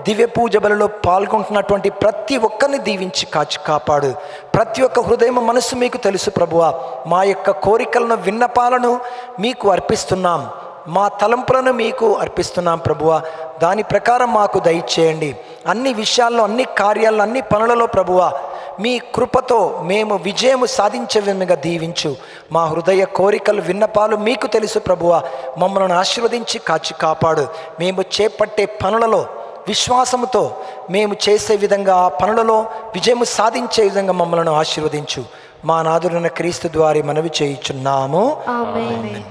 దివ్య పూజ బలిలో పాల్గొంటున్నటువంటి ప్రతి ఒక్కరిని దీవించి కాచి కాపాడు. ప్రతి ఒక్క హృదయం, మనసు మీకు తెలుసు ప్రభువా. మా యొక్క కోరికలను, విన్నపాలను మీకు అర్పిస్తున్నాం. మా తలంపులను మీకు అర్పిస్తున్నాం ప్రభువా. దాని ప్రకారం మాకు దయచేయండి. అన్ని విషయాల్లో, అన్ని కార్యాల్లో, అన్ని పనులలో ప్రభువా మీ కృపతో మేము విజయము సాధించే విధంగా దీవించు. మా హృదయ కోరికలు, విన్నపాలు మీకు తెలుసు ప్రభువా. మమ్మల్ని ఆశీర్వదించి కాచి కాపాడు. మేము చేపట్టే పనులలో విశ్వాసముతో మేము చేసే విధంగా, ఆ పనులలో విజయము సాధించే విధంగా మమ్మల్ని ఆశీర్వదించు. మా నాథుడైన క్రీస్తు ద్వారా మనవి చేయుచున్నాము. ఆమేన్.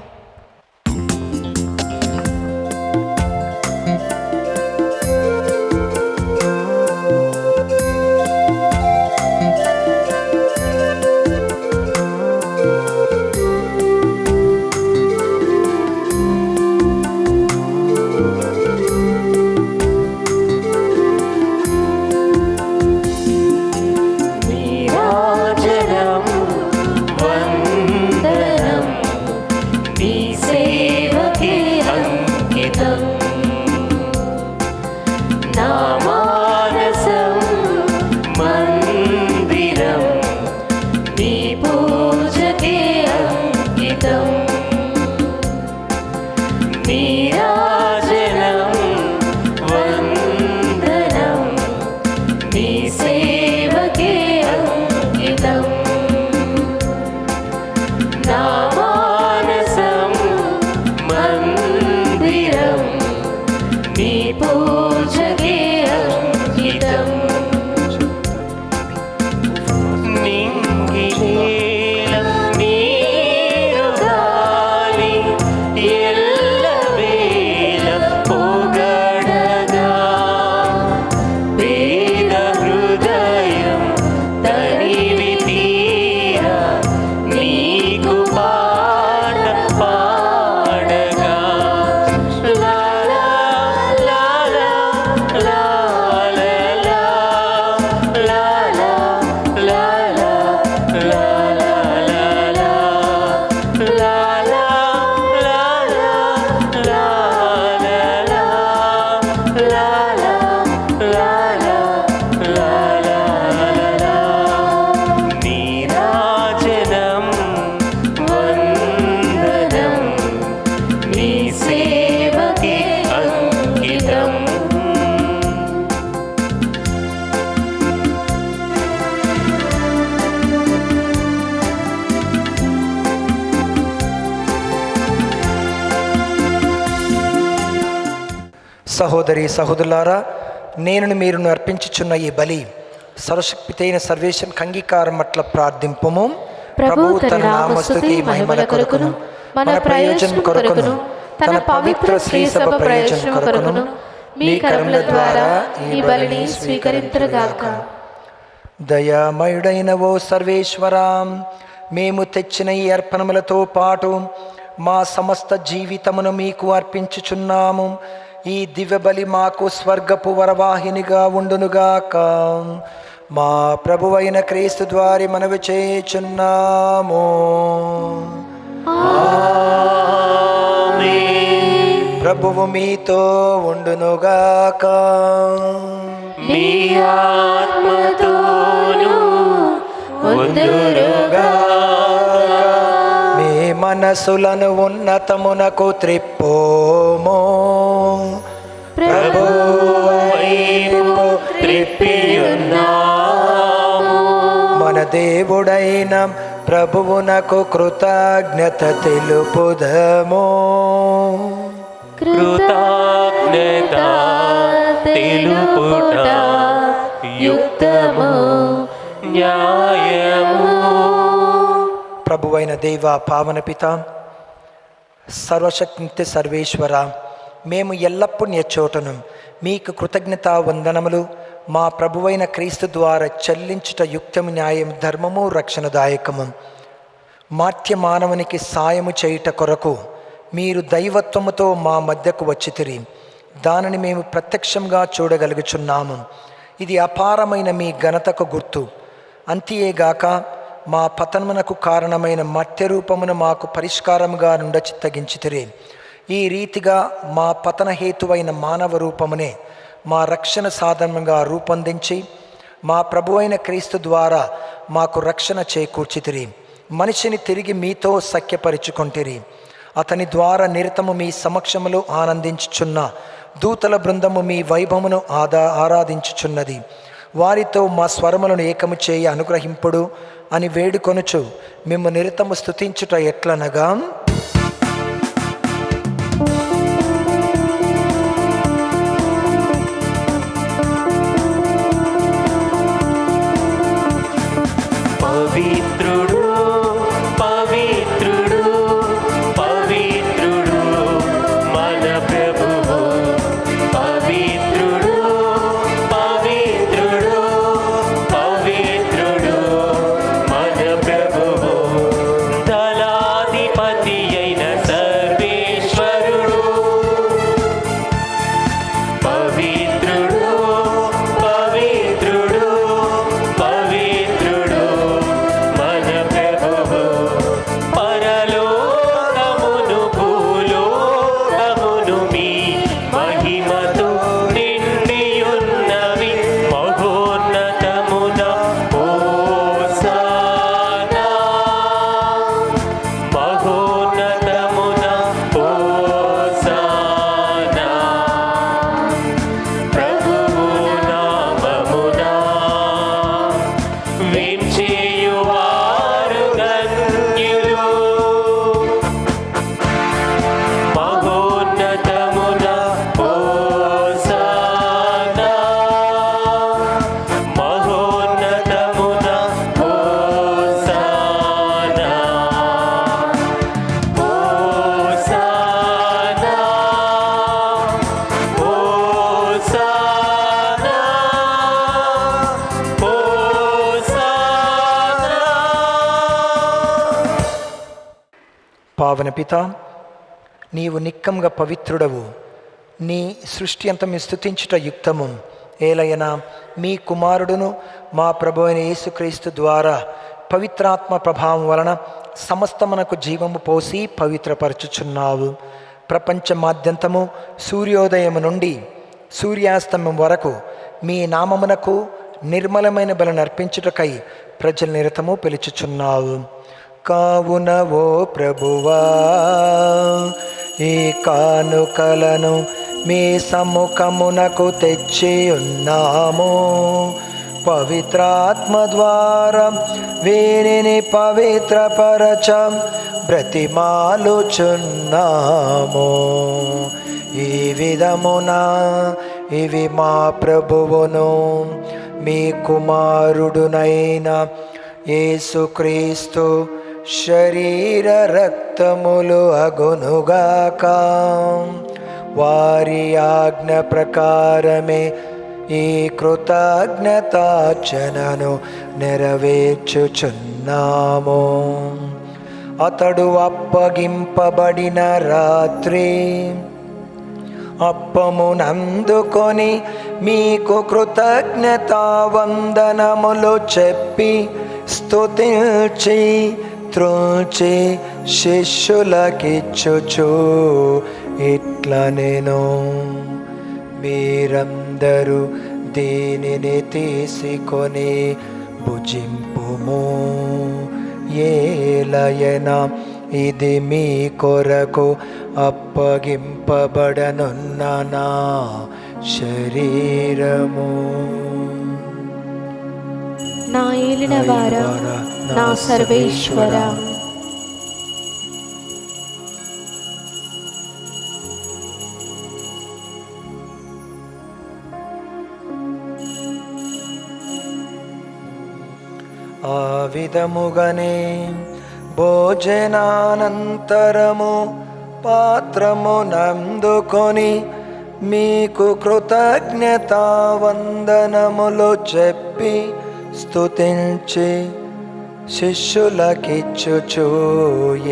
సహోదరి సహోదరులారా, నేను మీరును అర్పించుచున్న ఈ బలి సర్వశక్తితైన సర్వేశ్వరునికి అంగీకారం అట్ల ప్రార్థింపుము. ప్రభువు తన నామస్తుతి మహిమల కొరకును, మన ప్రయోజనం కొరకును, తన పవిత్ర శ్రీ సభ ప్రయోజనం కొరకును మీ కరముల ద్వారా ఈ బలిని స్వీకరింతురుగాక. దయామయుడైన ఓ సర్వేశ్వరా, మేము తెచ్చిన ఈ అర్పణములతో పాటు మా సమస్త జీవితమును మీకు అర్పించుచున్నాము. ఈ దివ్య బలి మాకు స్వర్గపు వరవాహినిగా ఉండునుగాక. మా ప్రభువైన క్రీస్తు ద్వారా మనవి చేయుచున్నాము. ప్రభువు మీతో ఉండునుగాక. మీ ఆత్మతోను ఉండునుగాక. మీ మనసులను ఉన్నతమునకు త్రిప్పుము. ప్రభువైపు త్రిప్పియున్నాము. మన దేవుడైన ప్రభువునకు కృతజ్ఞత తెలుపుదము. కృతజ్ఞత తెలుపుట యుక్తము న్యాయము. ప్రభువైన దేవ, పావన పిత, సర్వశక్తి సర్వేశ్వర, మేము ఎల్లప్పుడూ ఎచ్చోటను మీకు కృతజ్ఞత వందనములు మా ప్రభువైన క్రీస్తు ద్వారా చెల్లించుట యుక్తము, న్యాయం, ధర్మము, రక్షణదాయకము. మాట్య మానవునికి సాయము చేయుట కొరకు మీరు దైవత్వముతో మా మధ్యకు వచ్చితిరి. దానిని మేము ప్రత్యక్షంగా చూడగలుగుచున్నాము. ఇది అపారమైన మీ ఘనతకు గుర్తు. అంతేగాక మా పతనమునకు కారణమైన మత్య రూపమును మాకు పరిష్కారముగా నుండ చిత్తగించితిరి. ఈ రీతిగా మా పతన హేతువైన మానవ రూపమునే మా రక్షణ సాధనంగా రూపొందించి మా ప్రభువైన క్రీస్తు ద్వారా మాకు రక్షణ చేకూర్చితిరి. మనిషిని తిరిగి మీతో సఖ్యపరుచుకొంటిరి. అతని ద్వారా నిరతము మీ సమక్షములో ఆనందించుచున్న దూతల బృందము మీ వైభవమును ఆరాధించుచున్నది. వారితో మా స్వరములను ఏకము చేయి అనుగ్రహింపుడు అని వేడుకొనుచు మేము నిరతము స్తుతించుట ఎట్లనగా, పవిత్రుడు పవిత్రుడు పవిత్రుడు మన ప్రభువు. పవిత్రుడు పవిత్రుడు పవిత్రుడు మన ప్రభువు. దళాధిపతి అయిన సర్వేశ్వరుడు. పవిత్రుడు పవిత్రుడు పవిత్రుడు మన ప్రభువు. పరలోకమును భూలోకమును మీ మహిమతో నిండియున్నవి. మహోన్నతమున హోసానా. మహోన్నతమున హోసానా. ప్రభువు నామమున వించేయువారు ధన్యులు. మహోన్నతమున హోసానా. మహోన్నతమున హోసానా. హోసానా. హోసానా. హోసానా. పావన పిత, నీవు నిక్కంగా పవిత్రుడవు. నీ సృష్టి అంతా మీ స్తుతించుట యుక్తము. ఏలయనా మీ కుమారుడును మా ప్రభు అయిన యేసుక్రీస్తు ద్వారా పవిత్రాత్మ ప్రభావం వలన సమస్తమునకు జీవము పోసి పవిత్రపరచుచున్నావు. ప్రపంచమాద్యంతము సూర్యోదయము నుండి సూర్యాస్తమం వరకు మీ నామమునకు నిర్మలమైన బలను అర్పించుటకై ప్రజల నిరతము పిలుచుచున్నావు. కావున ఓ ప్రభువా, ఈ కానుకలను మీ సముఖమునకు తెచ్చి ఉన్నాము. పవిత్రాత్మ ద్వారా వీరిని పవిత్రపరచ బ్రతిమాలుచున్నాము. ఈ విధమున ఇవి మా ప్రభువును మీ కుమారుడునైన యేసుక్రీస్తు శరీర రక్తములు అగునుగాక. వారి ఆజ్ఞ ప్రకారమే ఈ కృతజ్ఞతార్చనను నెరవేర్చుచున్నాము. అతడు అప్పగింపబడిన రాత్రి అప్పమునందుకొని మీకు కృతజ్ఞతావందనములు చెప్పి స్తుతించి త్రోచి శిష్యులకిచ్చుచు ఇట్లా నేను మీరందరూ దీనిని తీసుకొని భుజింపుము, ఏలయన ఇది మీ కొరకు అప్పగింపబడనున్న నా శరీరము. నా ఏలిన వారా, నా సర్వేశ్వర, ఆ విధముగానే భోజనానంతరము పాత్రమునందుకొని మీకు కృతజ్ఞతావందనములు చెప్పి స్తుతించి శిష్యులకిచ్చుచు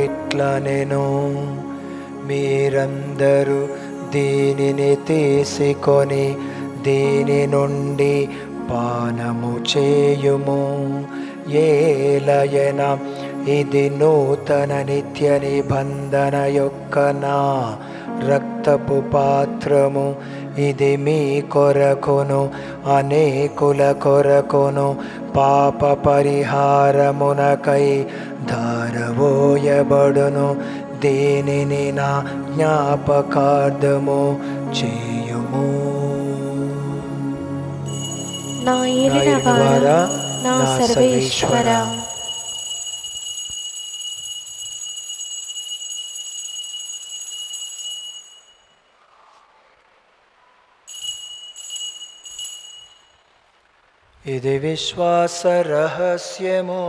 ఇట్లా నేను మీరందరూ దీనిని తీసుకొని దీని నుండి పానము చేయుము, ఏలయన ఇది నూతన నిత్య నిబంధన యొక్క నా రక్తపు పాత్రము. ఇది మీ కొరకును అనేకుల కొరకును పాప పరిహారమునకై ధారవోయబడును. దీనిని నా జ్ఞాపకార్థము చేయుము. నా ఏలిన వారా, నా సర్వేశ్వర, ఇది విశ్వాస రహస్యము.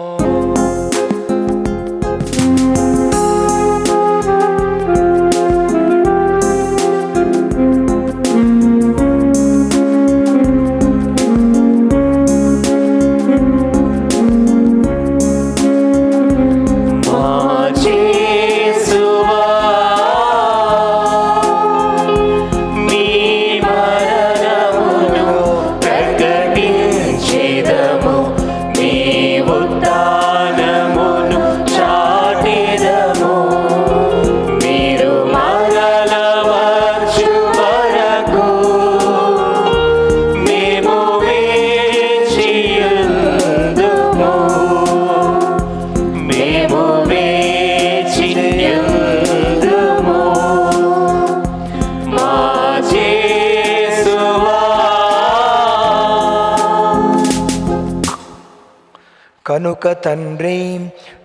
కనుక తండ్రి,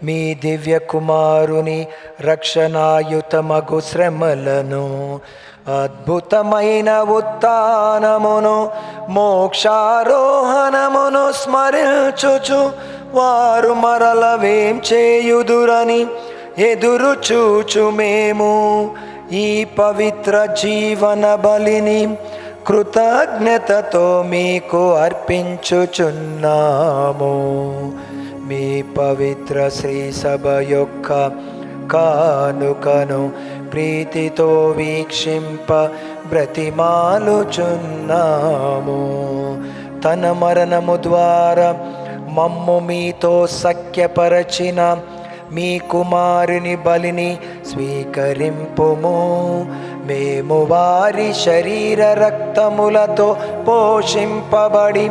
మీ దివ్య కుమారుని రక్షణాయుతమగు శ్రమలను, అద్భుతమైన ఉత్థానమును, మోక్షారోహణమును స్మరించుచు వారు మరలవేం చేయుదురని ఎదురు చూచు మేము ఈ పవిత్ర జీవన బలిని కృతజ్ఞతతో మీకు అర్పించుచున్నాము. మీ పవిత్ర శ్రీ సభ యొక్క కానుకను ప్రీతితో వీక్షింప బ్రతిమాలుచున్నాము. తన మరణము ద్వారా మమ్ము మీతో సఖ్యపరచిన మీ కుమారుని బలిని స్వీకరింపుము. మేము వారి శరీర రక్తములతో పోషింపబడి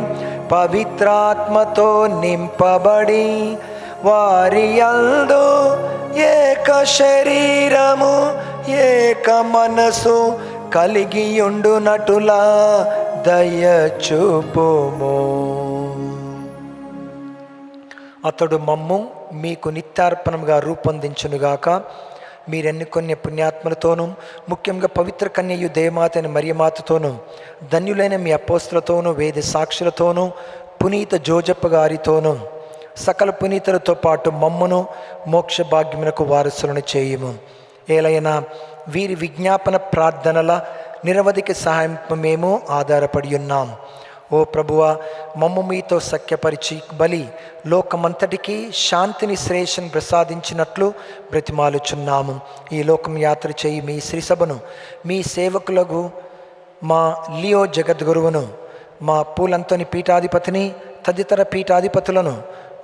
పవిత్రాత్మతో నింపబడి వారి యందు ఏక శరీరము ఏక మనసు కలిగియుండునటులా దయచూపుము. అతడు మమ్ము మీకు నిత్యార్పణముగా రూపొందించునుగాక. మీరెన్నుకొన్న పుణ్యాత్మలతోనూ ముఖ్యంగా పవిత్ర కన్యయు దేవమాతైన మరియమాతతోనూ ధన్యులైన మీ అపోస్తులతోనూ వేద సాక్షులతోనూ పునీత జోజప్ప గారితోనూ సకల పునీతులతో పాటు మమ్మును మోక్ష భాగ్యమునకు వారసులను చేయుము. ఏలైనా వీరి విజ్ఞాపన ప్రార్థనల నిరవధిక సహాయం మేము ఆధారపడి ఉన్నాం. ఓ ప్రభువా, మమ్ము మీతో సఖ్యపరిచి బలి లోకమంతటికి శాంతిని శ్రేయస్సును ప్రసాదించినట్లు బ్రతిమాలుచున్నాము. ఈ లోకం యాత్ర చేయి మీ శ్రీసభను, మీ సేవకులకు మా లియో జగద్గురువును, మా పూలంతోని పీఠాధిపతిని, తదితర పీఠాధిపతులను,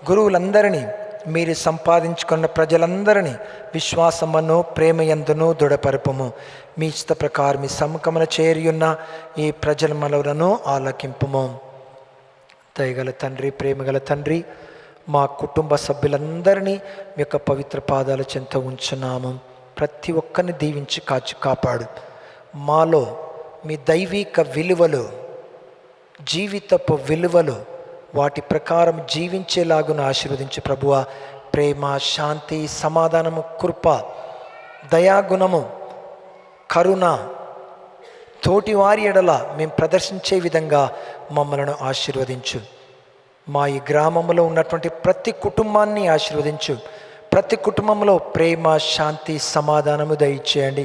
గురువులందరినీ, మీరు సంపాదించుకున్న ప్రజలందరినీ విశ్వాసమును ప్రేమయందును దృఢపరపము. మీ ఇష్ట ప్రకారం మీ సముఖమున చేరియున్న ఈ ప్రజల మనలను ఆలకింపుము. దయగల తండ్రి, ప్రేమగల తండ్రి, మా కుటుంబ సభ్యులందరినీ మీ యొక్క పవిత్ర పాదాల చెంత ఉంచున్నాము. ప్రతి ఒక్కరిని దీవించి కాచి కాపాడు. మాలో మీ దైవిక విలువలు, జీవితపు విలువలు, వాటి ప్రకారం జీవించేలాగున ఆశీర్వదించు ప్రభువా. ప్రేమ, శాంతి, సమాధానము, కృప, దయాగుణము, కరుణ, తోటివారి ఎడల మేము ప్రదర్శించే విధంగా మమ్మలను ఆశీర్వదించు. మా ఈ గ్రామంలో ఉన్నటువంటి ప్రతి కుటుంబాన్ని ఆశీర్వదించు. ప్రతి కుటుంబంలో ప్రేమ, శాంతి, సమాధానము దయచేయండి.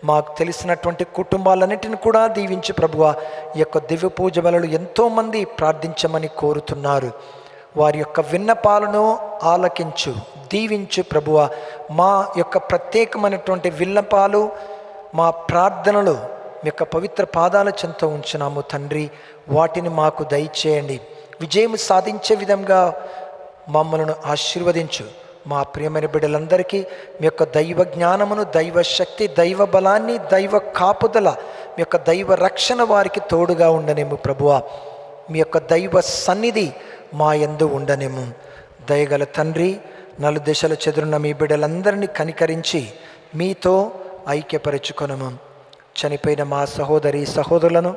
మాకు తెలిసినటువంటి కుటుంబాలన్నిటిని కూడా దీవించు ప్రభువా. ఈ యొక్క దివ్య పూజ బలులు ఎంతోమంది ప్రార్థించమని కోరుతున్నారు. వారి యొక్క విన్నపాలను ఆలకించు, దీవించు ప్రభువా. మా యొక్క ప్రత్యేకమైనటువంటి విన్నపాలు, మా ప్రార్థనలు మీ యొక్క పవిత్ర పాదాల చెంత ఉంచున్నాము తండ్రి. వాటిని మాకు దయచేయండి. విజయం సాధించే విధంగా మమ్మల్ని ఆశీర్వదించు. మా ప్రియమైన బిడ్డలందరికీ మీ యొక్క దైవ జ్ఞానమును, దైవ శక్తి, దైవ బలాన్ని, దైవ కాపుదల, మీ యొక్క దైవ రక్షణ వారికి తోడుగా ఉండనేము ప్రభువా. మీ యొక్క దైవ సన్నిధి మా యందు ఉండనేము. దయగల తండ్రి, నలుదిశల చెదురున్న మీ బిడ్డలందరినీ కనికరించి మీతో ఐక్యపరచుకొనము. చనిపోయిన మా సహోదరి సహోదరులను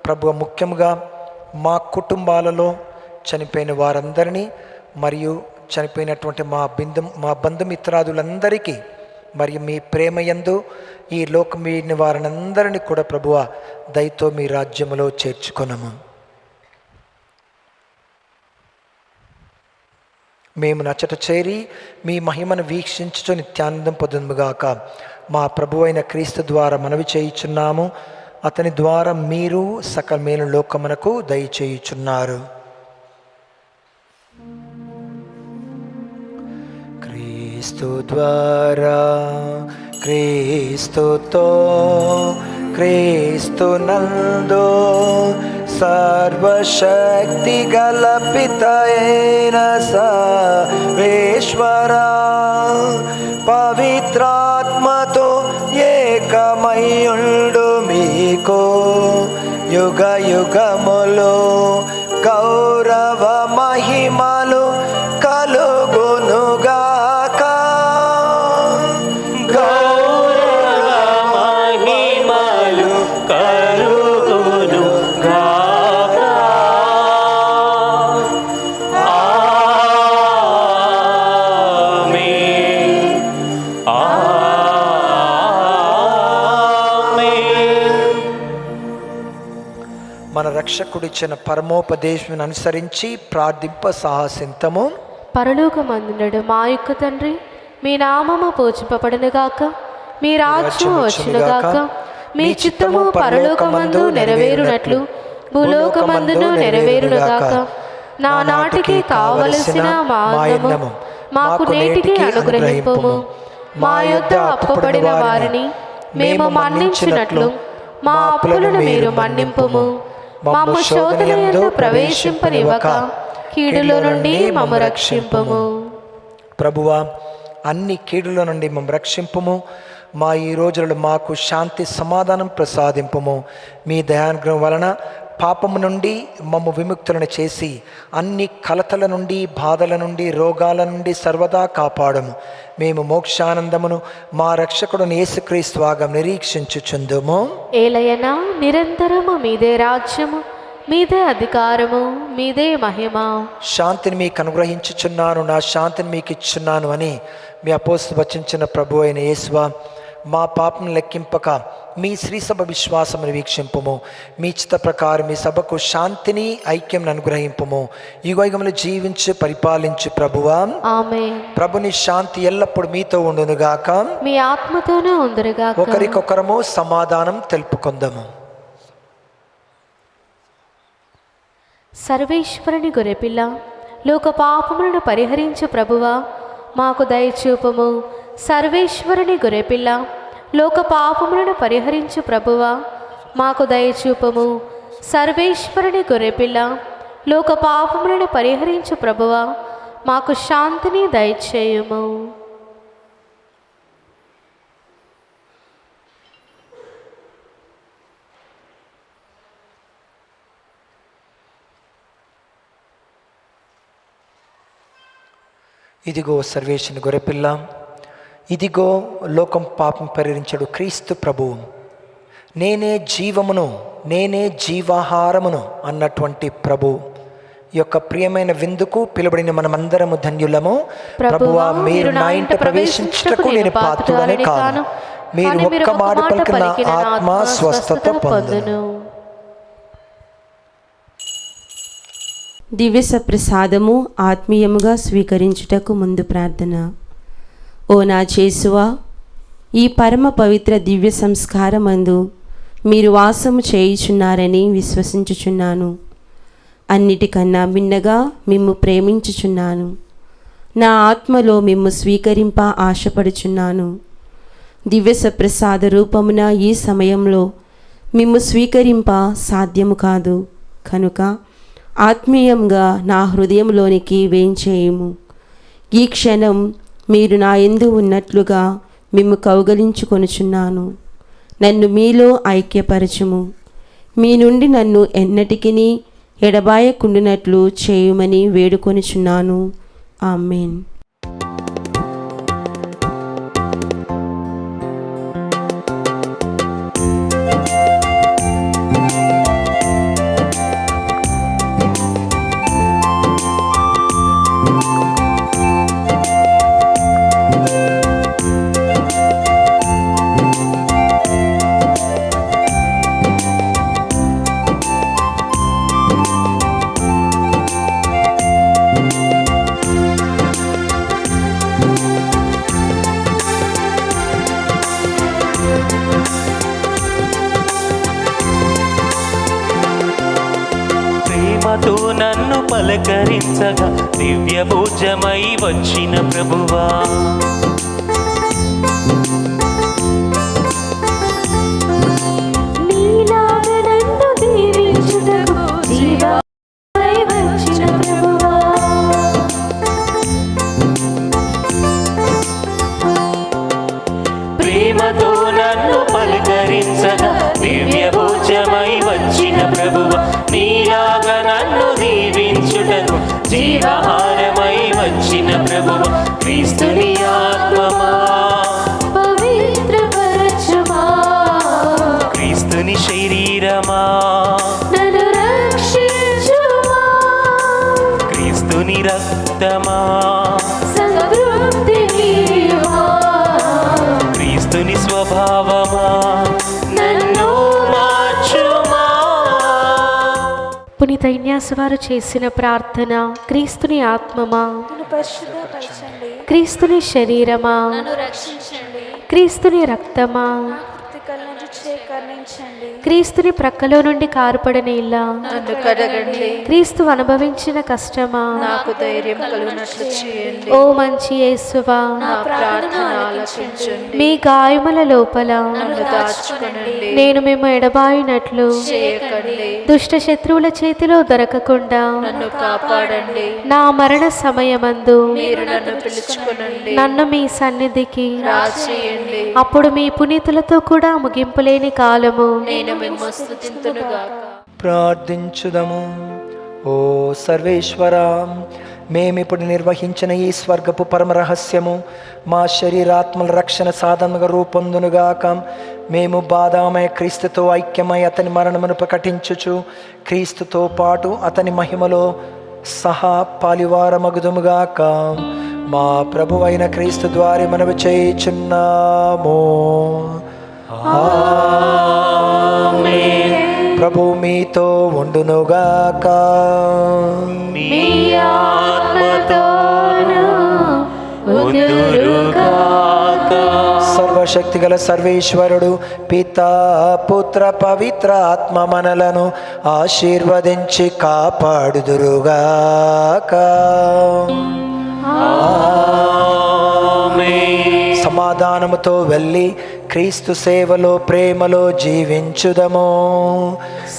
ప్రభువా, ముఖ్యంగా మా కుటుంబాలలో చనిపోయిన వారందరినీ మరియు చనిపోయినటువంటి మా బంధుమిత్రాదులందరికీ మరియు మీ ప్రేమయందు ఈ లోకమైన వారందరినీ కూడా ప్రభువా దయతో మీ రాజ్యములో చేర్చుకొనము. మేము నచ్చట చేరి మీ మహిమను వీక్షించుచు నిత్యానందం పొందుగాక. మా ప్రభు అయిన క్రీస్తు ద్వారా మనవి చేయుచున్నాము. అతని ద్వారా మీరు సకల మేలు లోకమునకు దయచేయుచున్నారు. క్రీస్తు ద్వారా, క్రీస్తుతో, క్రీస్తు నందు సర్వశక్తి గల పితయైన సర్వేశ్వరా, పవిత్రాత్మతో ఏకమయుండు మీకు యుగ యుగములు గౌరవ మహిమలు కలుగునుగాక. గౌరవ మహిమలు కలుగునుగాక. ఆమేన్. ఆమేన్. మన రక్షకుడిచ్చిన పరమోపదేశం అనుసరించి ప్రార్థింప సాహసింతము. పరలోకమందుండు మా యొక్క తండ్రి, మీ నామము పూజింపబడునుగాక, మీ రాజ్యం వచ్చునుగాక, మీ చిత్తము పరలోకమందు నెరవేరునట్లు భూలోకమందును నెరవేరునుగాక. నా నాటికి కావలసిన మా అన్నము మాకు నేటికి అనుగ్రహింపుము. మా యొద్ద అప్పుపడిన వారిని మేము మన్నించినట్లు మా అప్పులను మీరు మన్నింపుము. మమ్ము శోధన యందు ప్రవేశింపనివ్వక కీడులో నుండి మమ్ము రక్షింపుము. ప్రభువా, అన్ని కీడుల నుండి మమ్ము రక్షింపుము. మా ఈ రోజులలో మాకు శాంతి సమాధానం ప్రసాదింపుము. మీ దయానుగ్రహం వలన పాపము నుండి మమ్ము విముక్తులను చేసి అన్ని కలతల నుండి, బాధల నుండి, రోగాల నుండి సర్వదా కాపాడము. మేము మోక్షానందమును మా రక్షకుడు యేసుక్రీస్తు వాగం నిరీక్షించుచుందుము. ఏలయనా నిరంతరము మీదే రాజ్యము, మీదే అధికారము, మీదే మహిమ. శాంతిని మీకు అనుగ్రహించుచున్నాను, నా శాంతిని మీకు ఇచ్చున్నాను అని మీ అపోస్తలులు వచించిన ప్రభు అయిన యేసువా, మా పాపం లెక్కింపక మీ శ్రీసభ విశ్వాసమును వీక్షింపుము. మీ చిత్త ప్రకారం మీ సభకు శాంతిని, ఐక్యం అనుగ్రహింపుము. యుగయుగములు జీవించి పరిపాలించు ప్రభువా. ఆమేన్. ప్రభుని శాంతి ఎల్లప్పుడు మీతో ఉండునుగాక, మీ ఆత్మతోనూ ఉందురుగాక. ఒకరికొకరము సమాధానం తెలుపుకుందాము. సర్వేశ్వరుని గొర్రెపిల్ల, లోక పాపములను పరిహరించు ప్రభువా మాకు దయచూపము. సర్వేశ్వరుని గొర్రెపిల్ల, లోక పాపములను పరిహరించు ప్రభువా మాకు దయచూపము. సర్వేశ్వరుని గొర్రెపిల్ల, లోక పాపములను పరిహరించు ప్రభువా మాకు శాంతిని దయచేయుము. ఇదిగో సర్వేశ్వరుని గొర్రెపిల్ల, ఇదిగో లోకం పాపం పరిహరించడు క్రీస్తు ప్రభువు. నేనే జీవమును, నేనే జీవాహారమును అన్నటువంటి ప్రభు యొక్క ప్రియమైన విందుకు పిలువబడిన మనమందరము ధన్యులము. ప్రభువా, మీరు నా ఇంట ప్రవేశించుటకు నేను పాత్రుడనే కాను. మీరు ఒక్క మాట పలికిన ఆత్మ స్వస్థత పొందును. దివ్య సప్రసాదము ఆత్మీయముగా స్వీకరించుటకు ముందు ప్రార్థన. ఓ నా యేసువా, ఈ పరమ పవిత్ర దివ్య సంస్కారమందు మీరు వాసము చేయుచున్నారని విశ్వసించుచున్నాను. అన్నిటికన్నా భిన్నగా మిమ్ము ప్రేమించుచున్నాను. నా ఆత్మలో మిమ్ము స్వీకరింప ఆశపడుచున్నాను. దివ్య సప్రసాద రూపమున ఈ సమయంలో మిమ్ము స్వీకరింప సాధ్యము కాదు కనుక ఆత్మీయంగా నా హృదయంలోనికి వేంచేయుము. ఈ క్షణం మీరు నా యందు ఉన్నట్లుగా మిమ్ము కౌగలించుకొనుచున్నాను. నన్ను మీలో ఐక్యపరచుము. మీ నుండి నన్ను ఎన్నటికిని ఎడబాయకుండునట్లు చేయుమని వేడుకొనుచున్నాను. ఆమేన్. ప్రేమతో నన్ను పలకరించగా దివ్య భోజమై వచ్చిన ప్రభువా, నీలాగా నన్ను దీవించుటకు జీవమై వచ్చిన ప్రభువా, ప్రేమతో నన్ను పలకరించగా దివ్య భోజమై వచ్చిన ప్రభువా, నీలాగా నన్ను దీవించుటకు జీవహారమై వచ్చిన ప్రభువా, క్రీస్తుని ఆత్మమా పవిత్రపరచుమా, క్రీస్తుని శరీరమా నన్ను రక్షించుమా, క్రీస్తుని రక్తమా సంతృప్తినివ్వా, క్రీస్తుని స్వభావమా నన్ను మార్చుమా. పునీత ఇన్యాసు వారు చేసిన ప్రార్థన. క్రీస్తుని ఆత్మమా, క్రీస్తుని శరీరమా, క్రీస్తుని రక్తమా, క్రీస్తుని ప్రక్కలో నుండి కారుపడిన ఇల్లా, నన్ను కడగండి, క్రీస్తు అనుభవించిన కష్టమా, నాకు ధైర్యం కలుగునట్లు చేయండి. ఓ మంచి యేసువా, నా ప్రార్థన ఆలకించండి, మీ గాయముల లోపల నన్ను దాచుకొనండి, నేను మేము ఎడబాయినట్లు చేయకండి, దుష్ట శత్రువుల చేతిలో దొరకకుండా నన్ను కాపాడండి. నా మరణ సమయమందు మీరు నన్ను పిలుచుకొనండి, నన్ను మీ సన్నిధికి రాచేయండి. అప్పుడు మీ పునీతులతో కూడా ముగింపులేని కాలము నేను మిమ్ము స్తుతింతునుగాక. ప్రార్థించుదము. ఓ సర్వేశ్వరా, మేమిప్పుడు నిర్వహించిన ఈ స్వర్గపు పరమ రహస్యము మా శరీరాత్మల రక్షణ సాధనగా రూపొందునుగాక. మేము బాధామయ క్రీస్తుతో ఐక్యమై అతని మరణమును ప్రకటించుచు క్రీస్తుతో పాటు అతని మహిమలో సహా పాలివారమగుదుముగాక. మా ప్రభు అయిన క్రీస్తు ద్వారా మనవి చేయుచున్నాము. ఆమేన్. ప్రభు మీతో ఉండునుగాక. మీ ఆత్మతోను ఉందురుగాక. సర్వ సర్వశక్తిగల సర్వేశ్వరుడు పితా పుత్ర పవిత్ర ఆత్మ మనలను ఆశీర్వదించి కాపాడుదురుగాక. సమాధానముతో వెళ్ళి క్రీస్తు సేవలో ప్రేమలో జీవించుదము.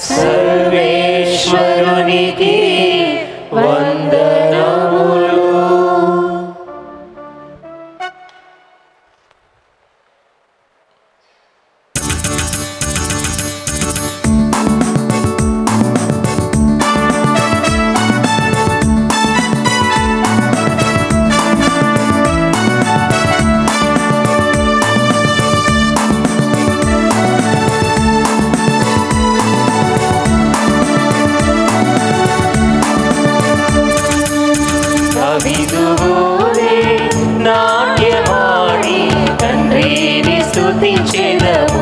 సర్వేశ్వరునికి వందనములు. నాట్యమాడి తండ్రిని స్తుతించెదము.